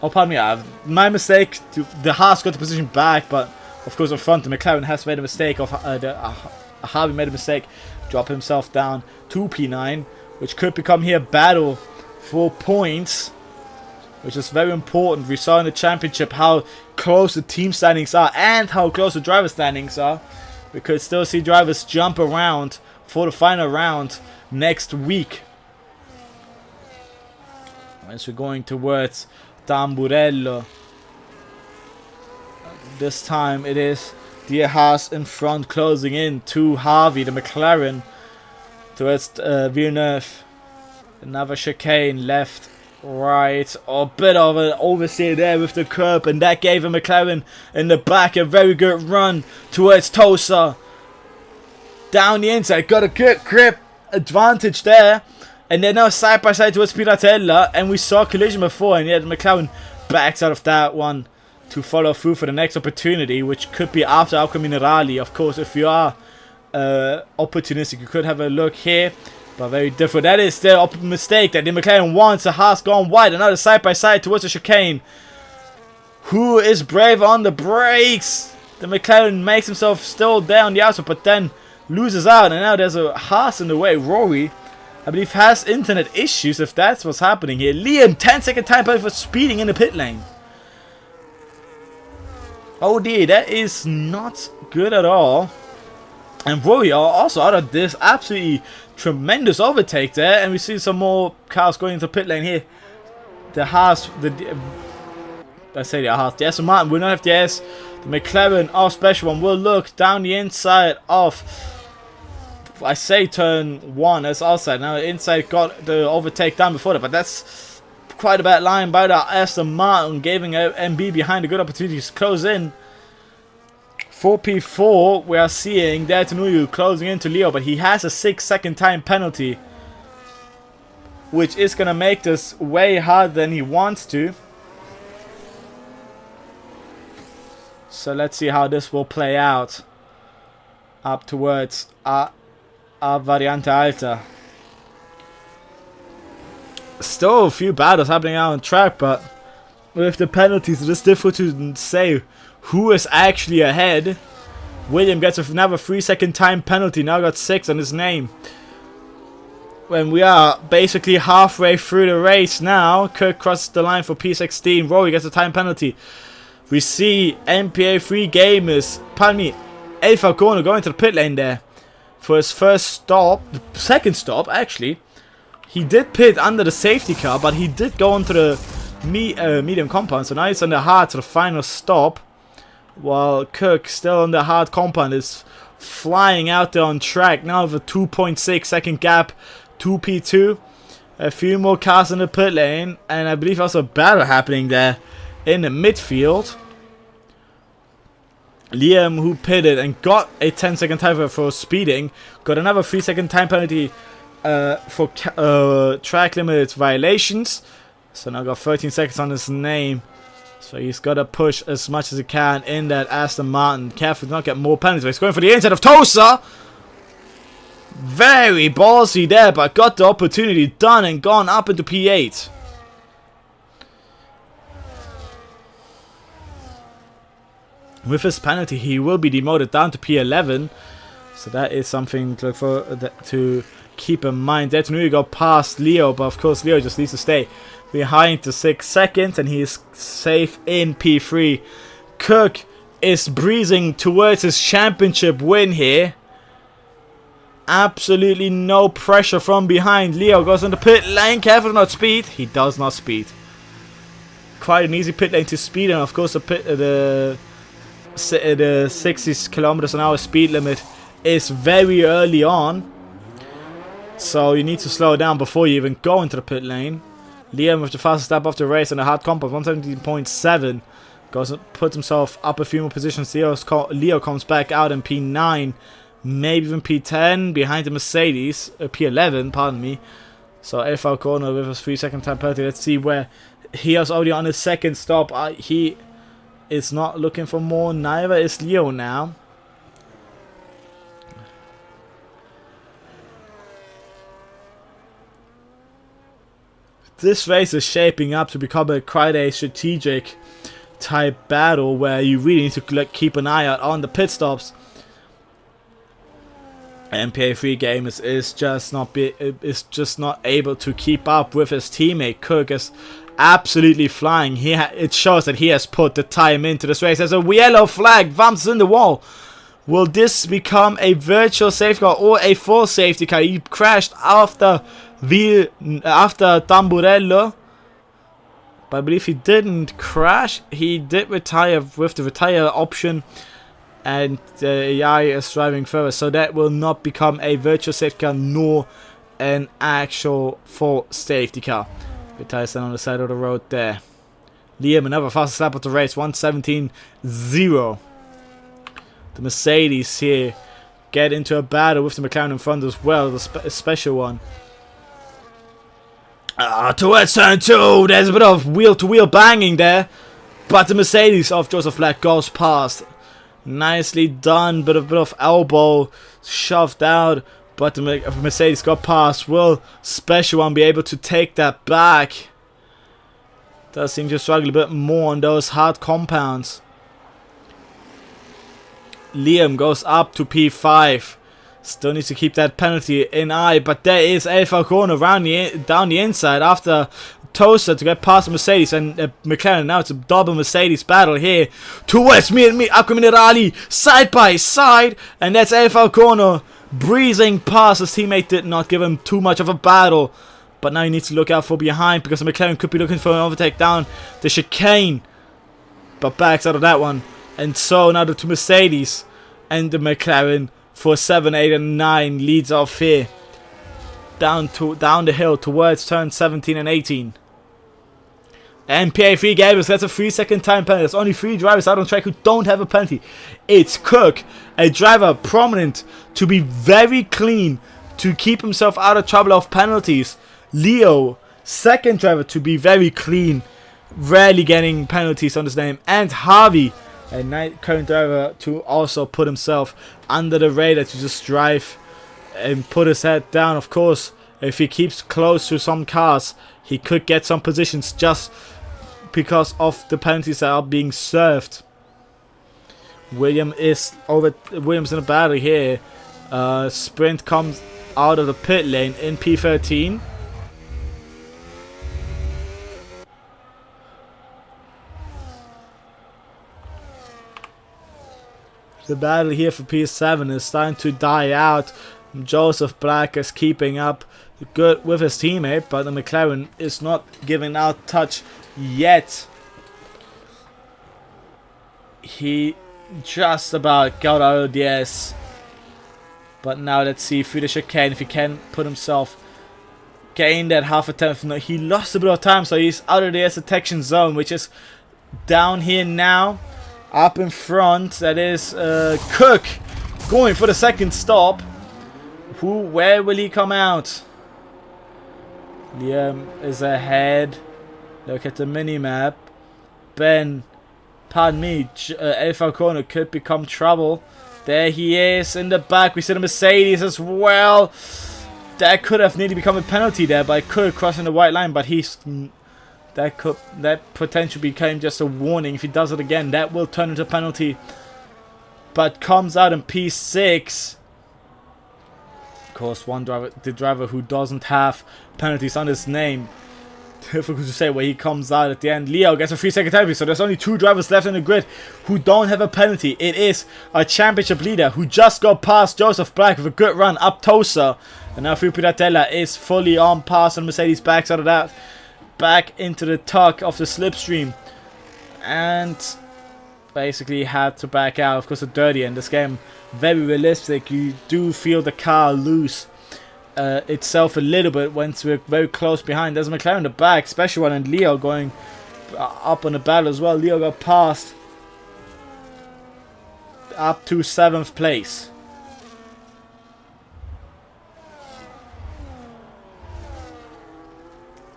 pardon me. My mistake. The Haas got the position back, but of course in front, the McLaren has made a mistake of Harvey made a mistake, drop himself down to P9, which could become here a battle for points, which is very important. We saw in the championship how close the team standings are and how close the driver standings are. We could still see drivers jump around for the final round next week. As we're going towards Tamburello. This time it is the Haas in front, closing in to Harvey, the McLaren, towards Villeneuve. Another chicane, left, right. A bit of an oversteer there with the curb, and that gave a McLaren in the back a very good run towards Tosa. Down the inside, got a good grip advantage there. And they're now side by side towards Piratella, and we saw collision before, and yet McLaren backs out of that one to follow through for the next opportunity, which could be after Acqua Minerali. Of course, if you are opportunistic, you could have a look here, but very different. That is the mistake that the McLaren wants. The Haas gone wide, another side by side towards the chicane. Who is brave on the brakes? The McLaren makes himself still there on the outside, but then loses out, and now there's a Haas in the way. Rory, I believe, has internet issues if that's what's happening here. Liam, 10-second time penalty for speeding in the pit lane. Oh dear, that is not good at all. And Rory are also out of this absolutely tremendous overtake there. And we see some more cars going into pit lane here. The Haas, the Aston Martin will not have the S. The McLaren, our special one, will look down the inside of, I say turn 1 as outside. Now inside got the overtake down before that, but that's quite a bad line by the Aston Martin, giving MB behind a good opportunity to close in. 4P4, we are seeing Detanuyu closing into Leo, but he has a 6-second time penalty, which is going to make this way harder than he wants to. So let's see how this will play out up towards a Variante Alta. Still a few battles happening out on track, but with the penalties, it is difficult to say who is actually ahead. William gets another 3-second time penalty, now got 6 on his name. When we are basically halfway through the race now, Kirk crosses the line for P16, Rory gets a time penalty. We see MPA 3 gamers, pardon me, El Falcone going to the pit lane there for his first stop, second stop actually. He did pit under the safety car, but he did go into the medium compound, so now he's on the hard to the final stop, while Cook, still on the hard compound, is flying out there on track, now with a 2.6 second gap to P2. A few more cars in the pit lane, and I believe also a battle happening there in the midfield. Liam, who pitted and got a 10-second time for speeding, got another 3-second time penalty for track limit violations. So now got 13 seconds on his name. So he's got to push as much as he can in that Aston Martin. Careful to not get more penalties. He's going for the inside of Tosa. Very ballsy there, but got the opportunity done and gone up into P8. With his penalty, he will be demoted down to P11. So that is something to look for, to keep in mind. Detanuyu got past Leo, but of course Leo just needs to stay behind to 6 seconds, and he is safe in P3. Cook is breezing towards his championship win here. Absolutely no pressure from behind. Leo goes into pit lane. Careful to not speed. He does not speed. Quite an easy pit lane to speed, and of course the 60 kilometers an hour speed limit is very early on, so you need to slow down before you even go into the pit lane. Liam with the fastest lap of the race and a hard compound, 117.7, goes puts himself up a few more positions. Leo comes back out in P9, maybe even P10 behind the Mercedes, P11, pardon me. So El Falcone with his 3-second time penalty. Let's see where he is already on his second stop. He is not looking for more, neither is Leo now. This race is shaping up to become quite a strategic type battle where you really need to keep an eye out on the pit stops. MPA3 Gamers is just not able to keep up with his teammate. Cook is absolutely flying. It shows that he has put the time into this race. There's a yellow flag, bumps in the wall. Will this become a virtual safety car or a full safety car? He crashed after Tamburello, but I believe he didn't crash. He did retire with the retire option. And AI is driving further, so that will not become a virtual safety car nor an actual full safety car. Retires then on the side of the road there. Liam, another fastest lap of the race, 1:17.0. The Mercedes here get into a battle with the McLaren in front as well, the special one. Towards turn 2, there's a bit of wheel-to-wheel banging there, but the Mercedes of Joseph Black goes past. Nicely done, bit of elbow shoved out, but the Mercedes got past. Will Special One be able to take that back? Does seem to struggle a bit more on those hard compounds. Liam goes up to P5. Still needs to keep that penalty in eye, but there is El Falcone around down the inside after Toaster to get past the Mercedes and McLaren. Now it's a double Mercedes battle here towards me, Acqua Minerali, side by side, and that's El Falcone breezing past. His teammate did not give him too much of a battle, but now he needs to look out for behind because the McLaren could be looking for an overtake down the chicane, but backs out of that one. And so now the two Mercedes and the McLaren for 7, 8 and 9 leads off here down the hill towards turn 17 and 18. MPA3 Gamers gets a 3-second time penalty. There's only 3 drivers out on track who don't have a penalty. It's Cook, a driver prominent to be very clean, to keep himself out of trouble of penalties. Leo, second driver to be very clean, rarely getting penalties on his name. And Harvey, a current driver to also put himself under the radar, to just drive and put his head down. Of course, if he keeps close to some cars, he could get some positions just because of the penalties that are being served. Williams in a battle here. Sprint comes out of the pit lane in P13. The battle here for P7 is starting to die out. Joseph Black is keeping up good with his teammate, but the McLaren is not giving out touch yet. He just about got out of the S, but now let's see through the chicane if he can put himself, gain that half a tenth. No, he lost a bit of time, so he's out of the S detection zone, which is down here now. Up in front, that is Cook going for the second stop. Where will he come out? Liam is ahead. Look at the mini-map. Ben, pardon me, El Falcone could become trouble. There he is in the back. We see the Mercedes as well. That could have nearly become a penalty there by Cook crossing the white line, but that potentially became just a warning. If he does it again, that will turn into a penalty. But comes out in P6. Of course, the driver who doesn't have penalties on his name. Difficult to say where he comes out at the end. Leo gets a 3-second penalty, so there's only 2 drivers left in the grid who don't have a penalty. It is a championship leader who just got past Joseph Black with a good run up Tosa. And now Filipe Piratella is fully on pass, and Mercedes backs out of that. Back into the tuck of the slipstream. And basically had to back out. Of course, a dirty in this game. Very realistic. You do feel the car lose itself a little bit once we're very close behind. There's a McLaren in the back, special one, and Leo going up on the battle as well. Leo got past up to 7th place.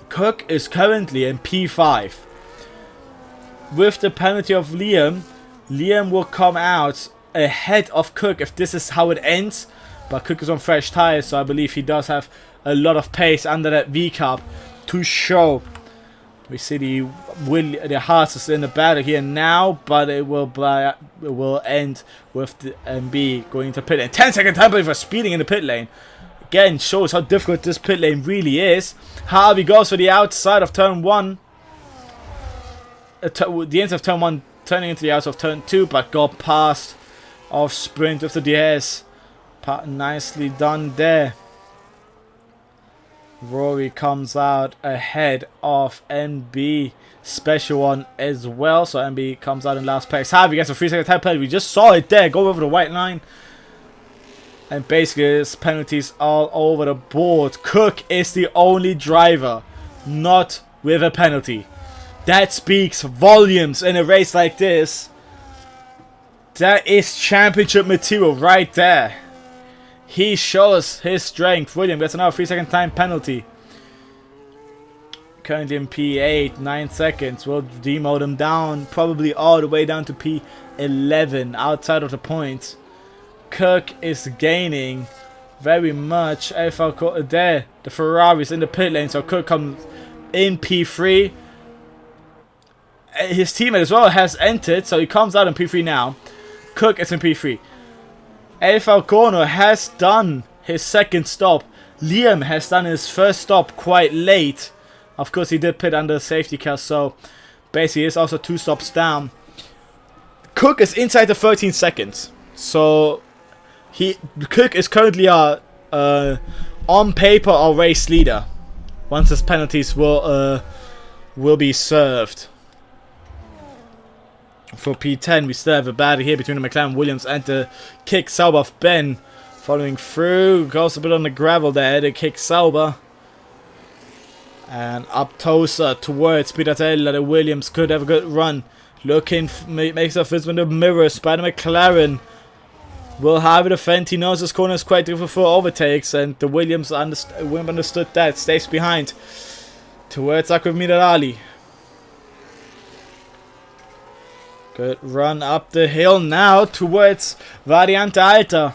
Cook is currently in P5. With the penalty of Liam will come out ahead of Cook if this is how it ends. But Cook is on fresh tires, so I believe he does have a lot of pace under that V-cup to show We see the Haas is in the battle here now, but it will end with the MB going to pit lane. 10-second time penalty for speeding in the pit lane. Again, shows how difficult this pit lane really is. Harvey goes for the outside of turn 1. The end of turn 1 turning into the outside of turn 2, but got past off sprint with the DS. Nicely done there. Rory comes out ahead of MB. Special one as well. So MB comes out in last place. Harvey gets a 3-second time penalty. We just saw it there. Go over the white line. And basically, there's penalties all over the board. Cook is the only driver not with a penalty. That speaks volumes in a race like this. That is championship material right there. He shows his strength. William gets another 3-second time penalty. Currently in P8, 9 seconds. We'll demote him down, probably all the way down to P11, outside of the points. Cook is gaining very much. There, the Ferrari's in the pit lane, so Cook comes in P3. His teammate as well has entered, so he comes out in P3 now. Cook is in P3. El Falcono has done his second stop. Liam has done his first stop quite late. Of course, he did pit under safety car, so basically he's also 2 stops down. Cook is inside the 13 seconds. So Cook is currently on paper our race leader. Once his penalties will be served. For P10, we still have a battle here between the McLaren Williams and the Kick Sauber of Ben. Following through, goes a bit on the gravel there, the Kick Sauber. And up Tosa towards Pitatella. The Williams could have a good run. Looking, makes a fist with the mirrors by the McLaren. Will have it defend. He knows this corner is quite difficult for overtakes, and the Williams understood that. Stays behind. Towards Akov Minerali. Good run up the hill now towards Variante Alta.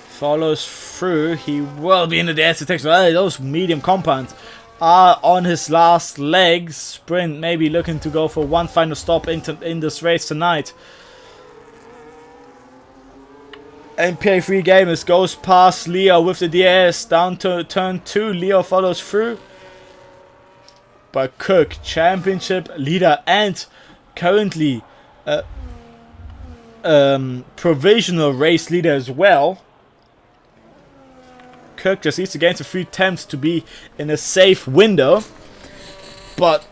Follows through. He will be in the air detection. Those medium compounds are on his last legs. Sprint maybe looking to go for one final stop in this race tonight. MPA3 Gamers goes past Leo with the DS down to turn 2. Leo follows through. But Cook, championship leader and currently provisional race leader as well. Cook just needs to gain 3 attempts to be in a safe window. But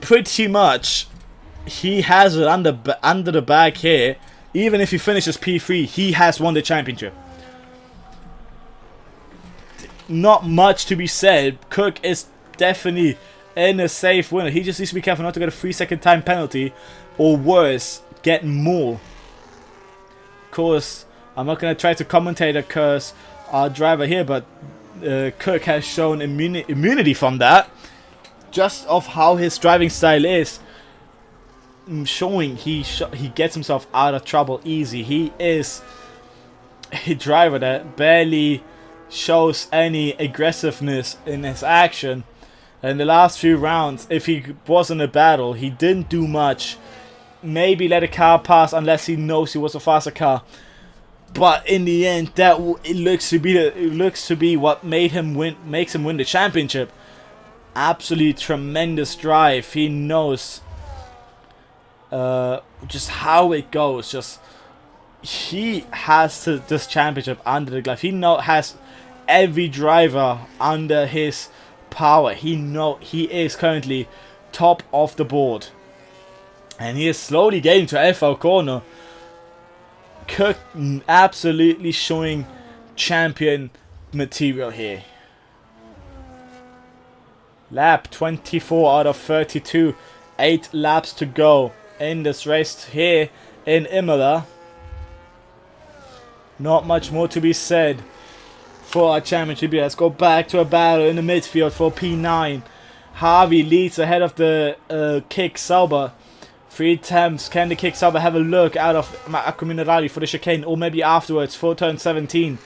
pretty much he has it under the bag here. Even if he finishes P3, he has won the championship. Not much to be said. Cook is definitely in a safe winner. He just needs to be careful not to get a 3-second time penalty, or worse, get more. Of course, I'm not going to try to commentate a curse our driver here, but Cook has shown immunity from that, just of how his driving style is, showing he gets himself out of trouble easy. He is a driver that barely shows any aggressiveness in his action. In the last few rounds, if he was in a battle, he didn't do much. Maybe let a car pass unless he knows he was a faster car. But in the end, it looks to be what makes him win the championship. Absolutely tremendous drive. He knows just how it goes. He has this championship under the glove. He has every driver under his power. He is currently top of the board, and he is slowly getting to Alfa Corner. Cook absolutely showing champion material here. Lap 24 out of 32, 8 laps to go in this race here in Imola. Not much more to be said for our championship. Let's go back to a battle in the midfield for P9. Harvey leads ahead of the Kick Sauber. 3 attempts. Can the Kick Sauber have a look out of Akko Minerali for the chicane, or maybe afterwards for turn 17?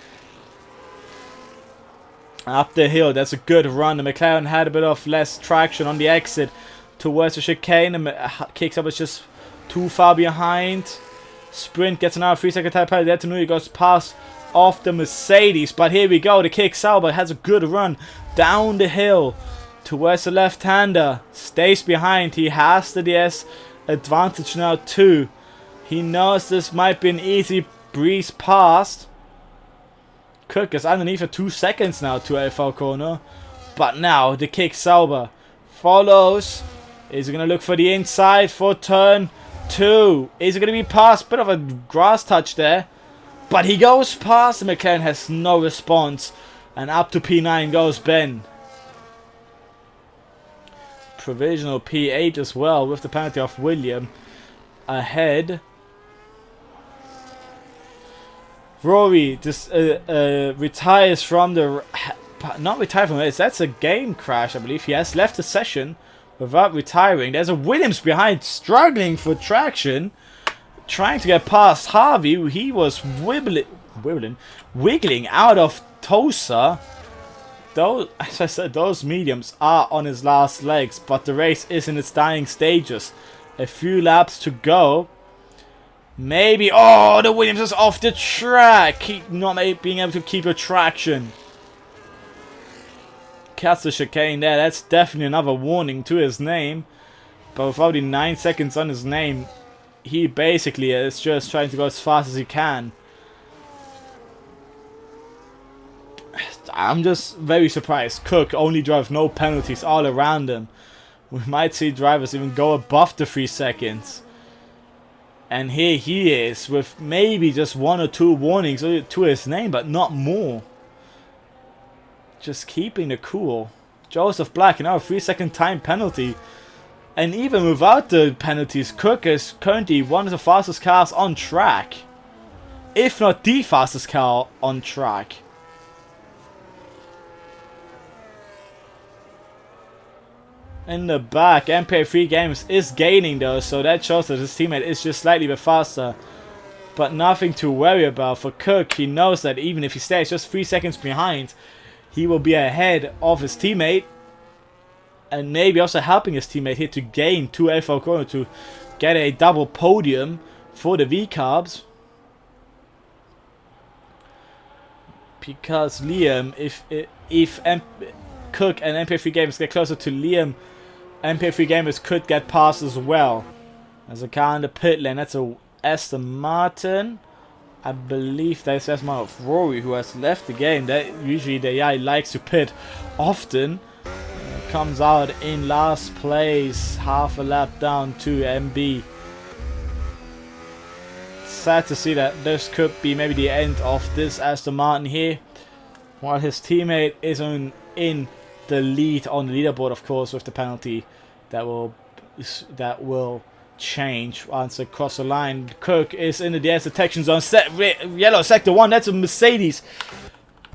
Up the hill, that's a good run. The McLaren had a bit of less traction on the exit towards the chicane. The kicks up is just too far behind. Sprint gets another 3-second time penalty. Detanui goes past off the Mercedes. But here we go. The kick Sauber has a good run down the hill towards the left-hander. Stays behind. He has the DS advantage now too. He knows this might be an easy breeze past. Cook is underneath for 2 seconds now to Alfa Corner. But now the kick Sauber follows. Is he going to look for the inside for turn 2? Is it going to be past? Bit of a grass touch there. But he goes past. The McLaren has no response. And up to P9 goes Ben. Provisional P8 as well with the penalty of William ahead. Rory just retires from the... Not retire from it. That's a game crash, I believe. He has left the session without retiring. There's a Williams behind, struggling for traction. Trying to get past Harvey. He was wiggling out of Tosa. Those, as I said, those mediums are on his last legs. But the race is in its dying stages. A few laps to go. Maybe. Oh, the Williams is off the track. Not being able to keep a traction. Cuts the chicane there. That's definitely another warning to his name. But with only 9 seconds on his name, he basically is just trying to go as fast as he can. I'm just very surprised. Cook only drove no penalties all around him. We might see drivers even go above the 3 seconds. And here he is with maybe just 1 or 2 warnings to his name, but not more. Just keeping the cool. Joseph Black, now a 3-second time penalty. And even without the penalties, Cook is currently one of the fastest cars on track. If not the fastest car on track. In the back, MP3 Games is gaining though, so that shows that his teammate is just slightly bit faster. But nothing to worry about for Cook. He knows that even if he stays just 3 seconds behind, he will be ahead of his teammate. And maybe also helping his teammate here to gain 2 Alfa Corner to get a double podium for the V-Carbs. Because Liam, if Cook and MP3 Games get closer to Liam, MP3 Gamers could get past as well. There's a car in the pit lane. That's a Aston Martin. I believe that's Aston Martin of Rory who has left the game. Usually the guy likes to pit often. Comes out in last place. Half a lap down to MB. Sad to see that this could be maybe the end of this Aston Martin here. While his teammate is in the lead on the leaderboard, of course, with the penalty that will change once they cross the line. Cook is in the DS detection zone. Yellow sector 1. That's a Mercedes.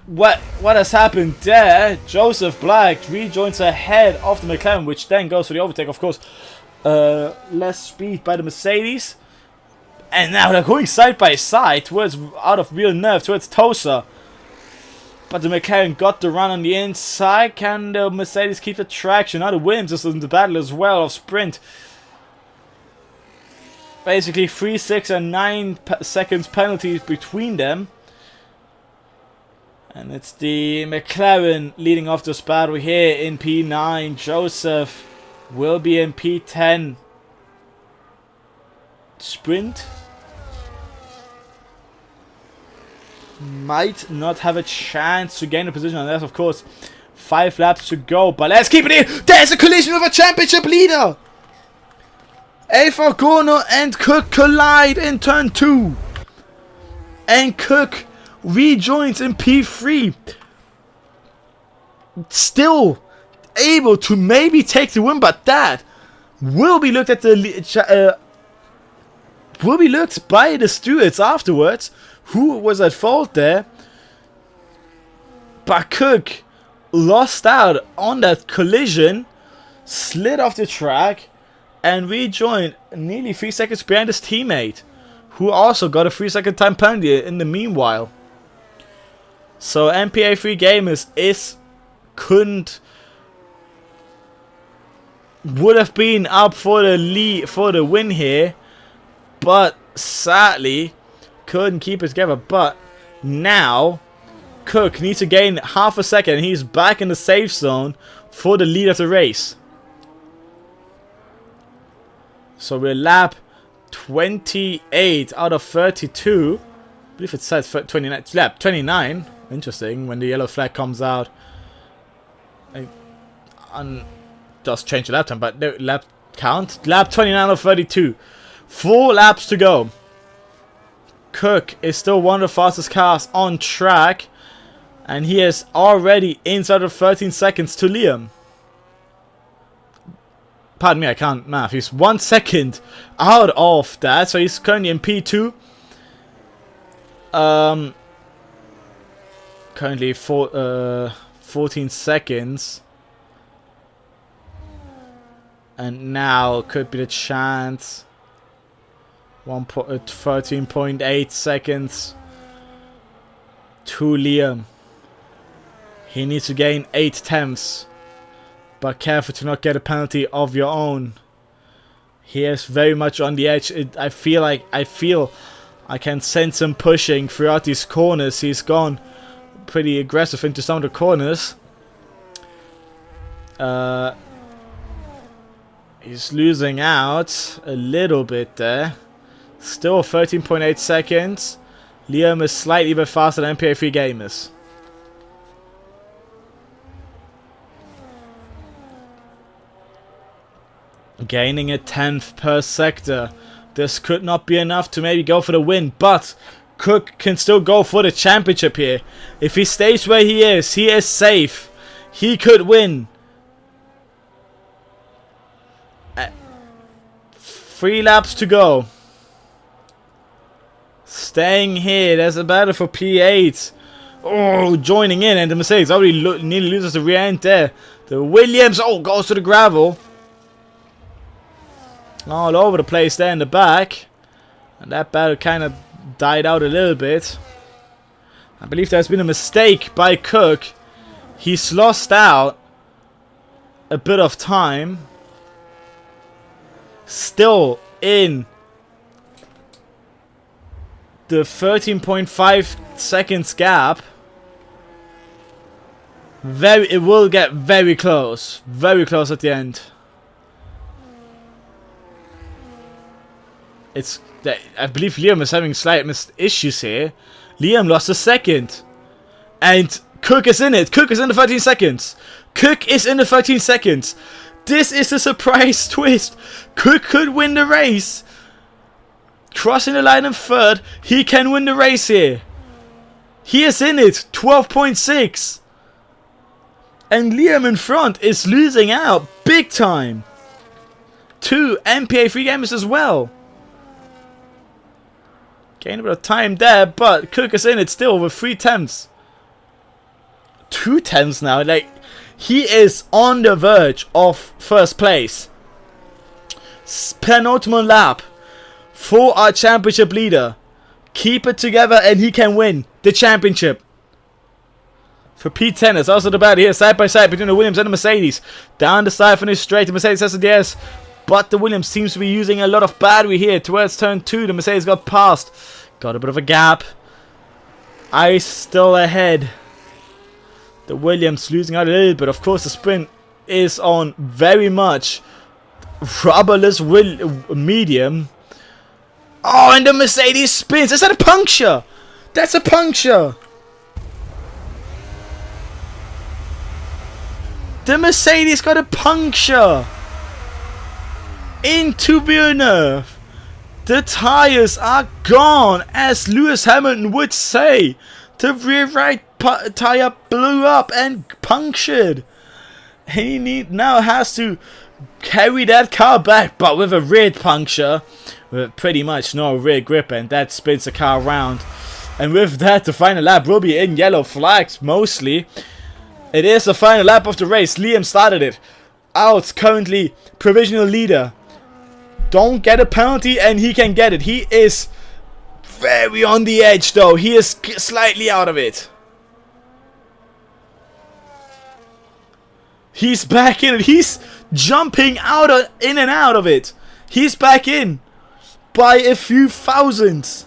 What has happened there? Joseph Black rejoins ahead of the McLaren, which then goes for the overtake. Of course, less speed by the Mercedes, and now they're going side by side towards out of real nerve towards Tosa. But the McLaren got the run on the inside. Can the Mercedes keep the traction? Now the Williams is in the battle as well of sprint. Basically 3, 6 and 9 seconds penalties between them. And it's the McLaren leading off this battle here in P9. Joseph will be in P10. Sprint might not have a chance to gain a position, and that's of course 5 laps to go. But let's keep it in. There's a collision with a championship leader. Alfa Corner and Cook collide in turn 2. And Cook rejoins in P3. Still able to maybe take the win, but that will be looked at will be looked by the stewards afterwards. Who was at fault there? But Cook lost out on that collision, slid off the track, and rejoined nearly 3 seconds behind his teammate, who also got a 3-second time penalty in the meanwhile. So MPA3 Gamers would have been up for the lead, for the win here, but sadly couldn't keep it together. But now Cook needs to gain half a second and he's back in the safe zone for the lead of the race. So we're lap 28 out of 32. I believe it says 29. Lap 29. Interesting. When the yellow flag comes out, does change the lap time, but no lap count. Lap 29 out of 32. 4 laps to go. Cook is still one of the fastest cars on track, and he is already inside of 13 seconds to Liam. Pardon me, I can't math. He's 1 second out of that, so he's currently in P2. Currently 14 seconds. And now could be the chance. 13.8 seconds to Liam. He needs to gain 8 tenths. But careful to not get a penalty of your own. He is very much on the edge. I feel I can sense him pushing throughout these corners. He's gone pretty aggressive into some of the corners. He's losing out a little bit there. Still 13.8 seconds. Liam is slightly bit faster than MPA3 Gamers. Gaining a 10th per sector. This could not be enough to maybe go for the win, but Cook can still go for the championship here. If he stays where he is safe. He could win. 3 laps to go. Staying here. There's a battle for P8. Oh, joining in, and the Mercedes already nearly loses the rear end there. The Williams, goes to the gravel. All over the place there in the back. And that battle kind of died out a little bit. I believe there's been a mistake by Cook. He's lost out a bit of time. Still in the 13.5 seconds gap. It will get very close. Very close at the end. I believe Liam is having slight issues here. Liam lost a second. And Cook is in it. Cook is in the 13 seconds. Cook is in the 13 seconds. This is a surprise twist. Cook could win the race. Crossing the line in third. He can win the race here. He is in it. 12.6. And Liam in front is losing out big time to MPA3 Gamers as well. Gain a bit of time there, but Cook is in it still with 3 tenths. 2 tenths now. Like, he is on the verge of first place. Penultimate lap for our championship leader. Keep it together and he can win the championship. For P10, it's also the battle here side by side between the Williams and the Mercedes. Down the side finish straight, the Mercedes has the DS. But the Williams seems to be using a lot of battery here towards turn 2. The Mercedes got past. Got a bit of a gap. Ice still ahead. The Williams losing out a little bit. Of course, the sprint is on very much rubberless medium. Oh, and the Mercedes spins. Is that a puncture? That's a puncture. The Mercedes got a puncture into Villeneuve. The tires are gone, as Lewis Hamilton would say. The rear right tire blew up and punctured. He now has to carry that car back, but with a rear puncture, with pretty much no rear grip, and that spins the car around. And with that, the final lap will be in yellow flags mostly. It is the final lap of the race. Liam started it. Out currently provisional leader. Don't get a penalty and he can get it. He is very on the edge though. He is slightly out of it. He's back in it. He's jumping in and out of it. He's back in by a few thousands,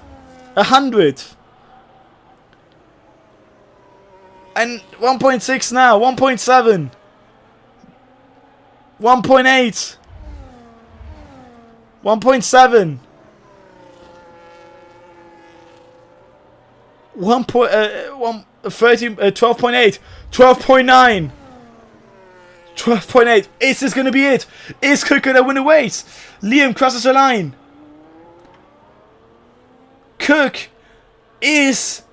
100. And 1.6 now, 1.7, 1.8, 1.7, 12.8, 12.9, 12.8. Is this going to be it? Is Cook going to win the race? Liam crosses the line. Cook is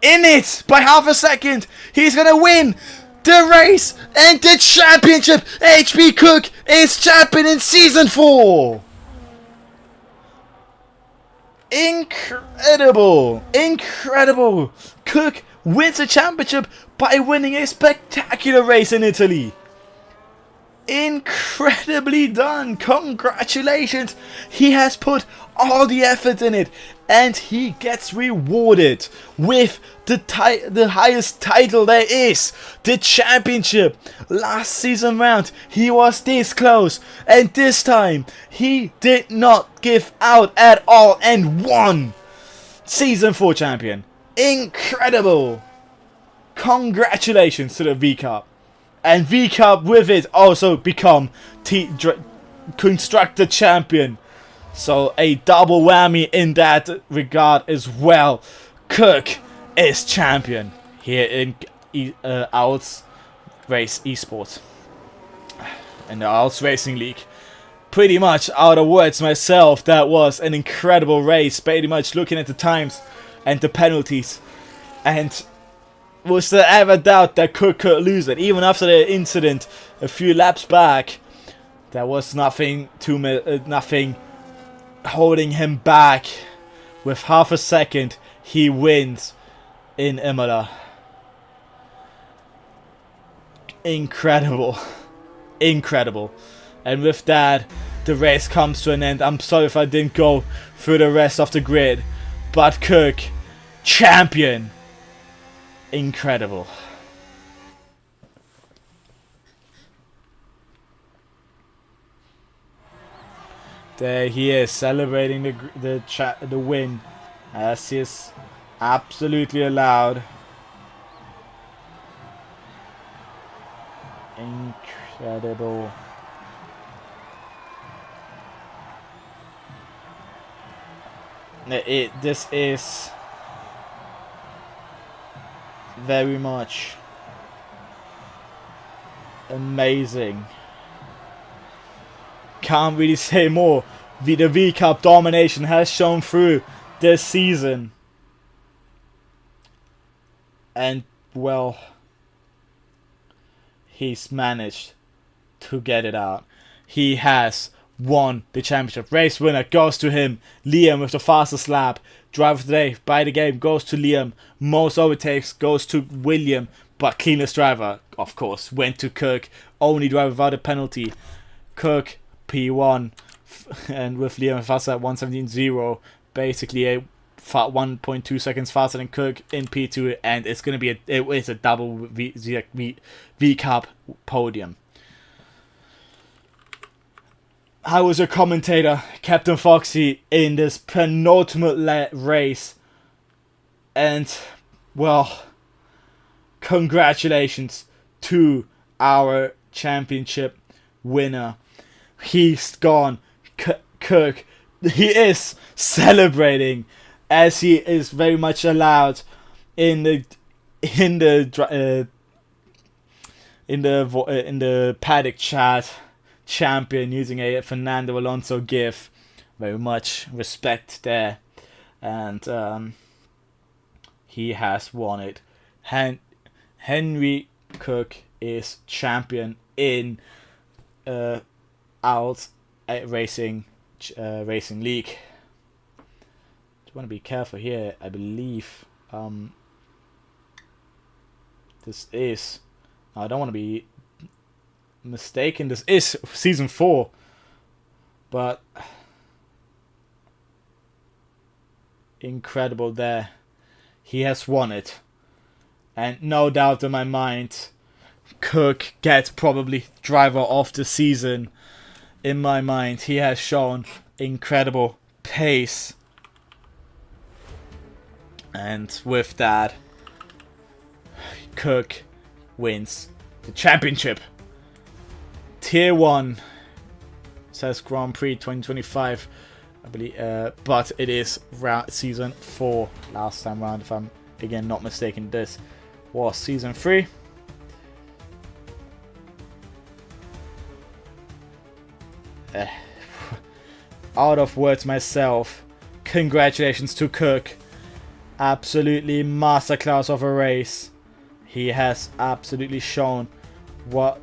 in it by half a second. He's going to win the race and the championship. HB Cook is champion in season 4. Incredible. Incredible. Cook wins the championship by winning a spectacular race in Italy. Incredibly done. Congratulations. He has put all the effort in it, and he gets rewarded with the highest title there is, the championship. Last season round he was this close, and this time he did not give out at all and won. Season 4 champion. Incredible. Congratulations to the V Cup. And V Cup with it also become Constructor Champion. So a double whammy in that regard as well. Cook is champion here in Owls Race Esports. In the Owls Racing League. Pretty much out of words myself. That was an incredible race. Pretty much looking at the times and the penalties. And was there ever doubt that Cook could lose it? Even after the incident a few laps back, there was nothing holding him back. With half a second, he wins in Imola. Incredible. Incredible. And with that, the race comes to an end. I'm sorry if I didn't go through the rest of the grid. But Cook, champion. Incredible. There he is, celebrating the win, as he is absolutely allowed. Incredible. This is very much amazing. Can't really say more. The V Cup domination has shown through this season. And, well, he's managed to get it out. He has won the championship. Race winner goes to him. Liam with the fastest lap. Driver of the day by the game goes to Liam. Most overtakes goes to William. But cleanest driver, of course, went to Cook. Only driver without a penalty. Cook P1. And with Liam faster at 1:17.0. Basically a 1.2 seconds faster than Cook in P2. And it's going to be it's a double V Cup podium. How was your commentator, Captain Foxy, in this penultimate race? And, well, congratulations to our championship winner. He's gone. Cook, he is celebrating, as he is very much allowed in the paddock chat. Champion, using a Fernando Alonso gif. Very much respect there. And he has won it. Henry Cook is champion in Owls Racing League. Just want to be careful here. I believe this is... I don't want to be mistaken, this is season 4, but incredible there. He has won it, and no doubt in my mind, Cook gets probably driver of the season. In my mind, he has shown incredible pace. And with that, Cook wins the championship. Tier 1 says Grand Prix 2025, I believe, but it is season 4 last time round, if I'm again not mistaken. This was season 3. Out of words myself. Congratulations to Cook. Absolutely masterclass of a race. He has absolutely shown what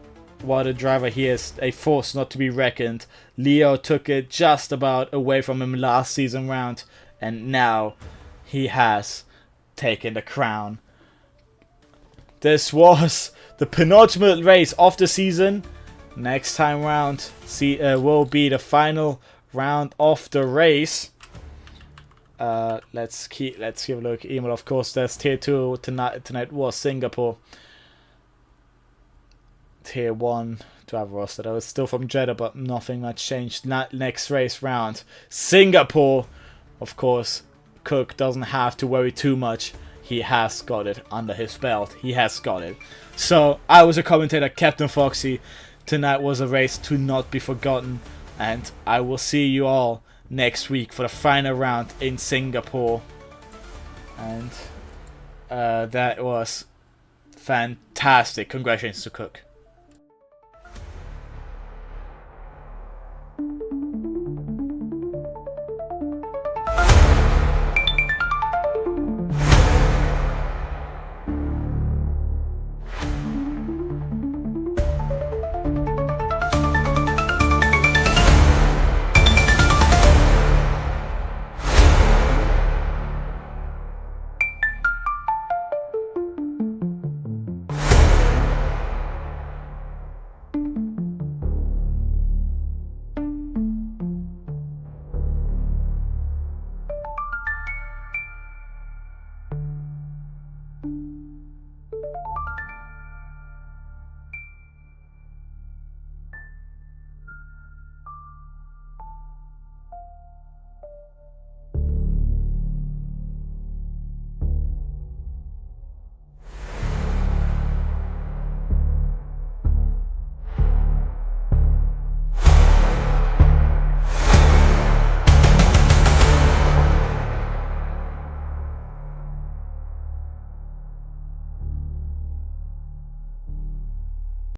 a driver he is. A force not to be reckoned. Leo took it just about away from him last season round, and now he has taken the crown. This was the penultimate race of the season. Next time round will be the final round of the race. Let's give a look. Imola, of course, there's tier 2 tonight was Singapore. Tier 1 driver roster. That was still from Jeddah, but nothing much changed. Next race round, Singapore. Of course, Cook doesn't have to worry too much. He has got it under his belt. He has got it. So I was a commentator, Captain Foxy. Tonight was a race to not be forgotten, and I will see you all next week for the final round in Singapore. And that was fantastic. Congratulations to Cook.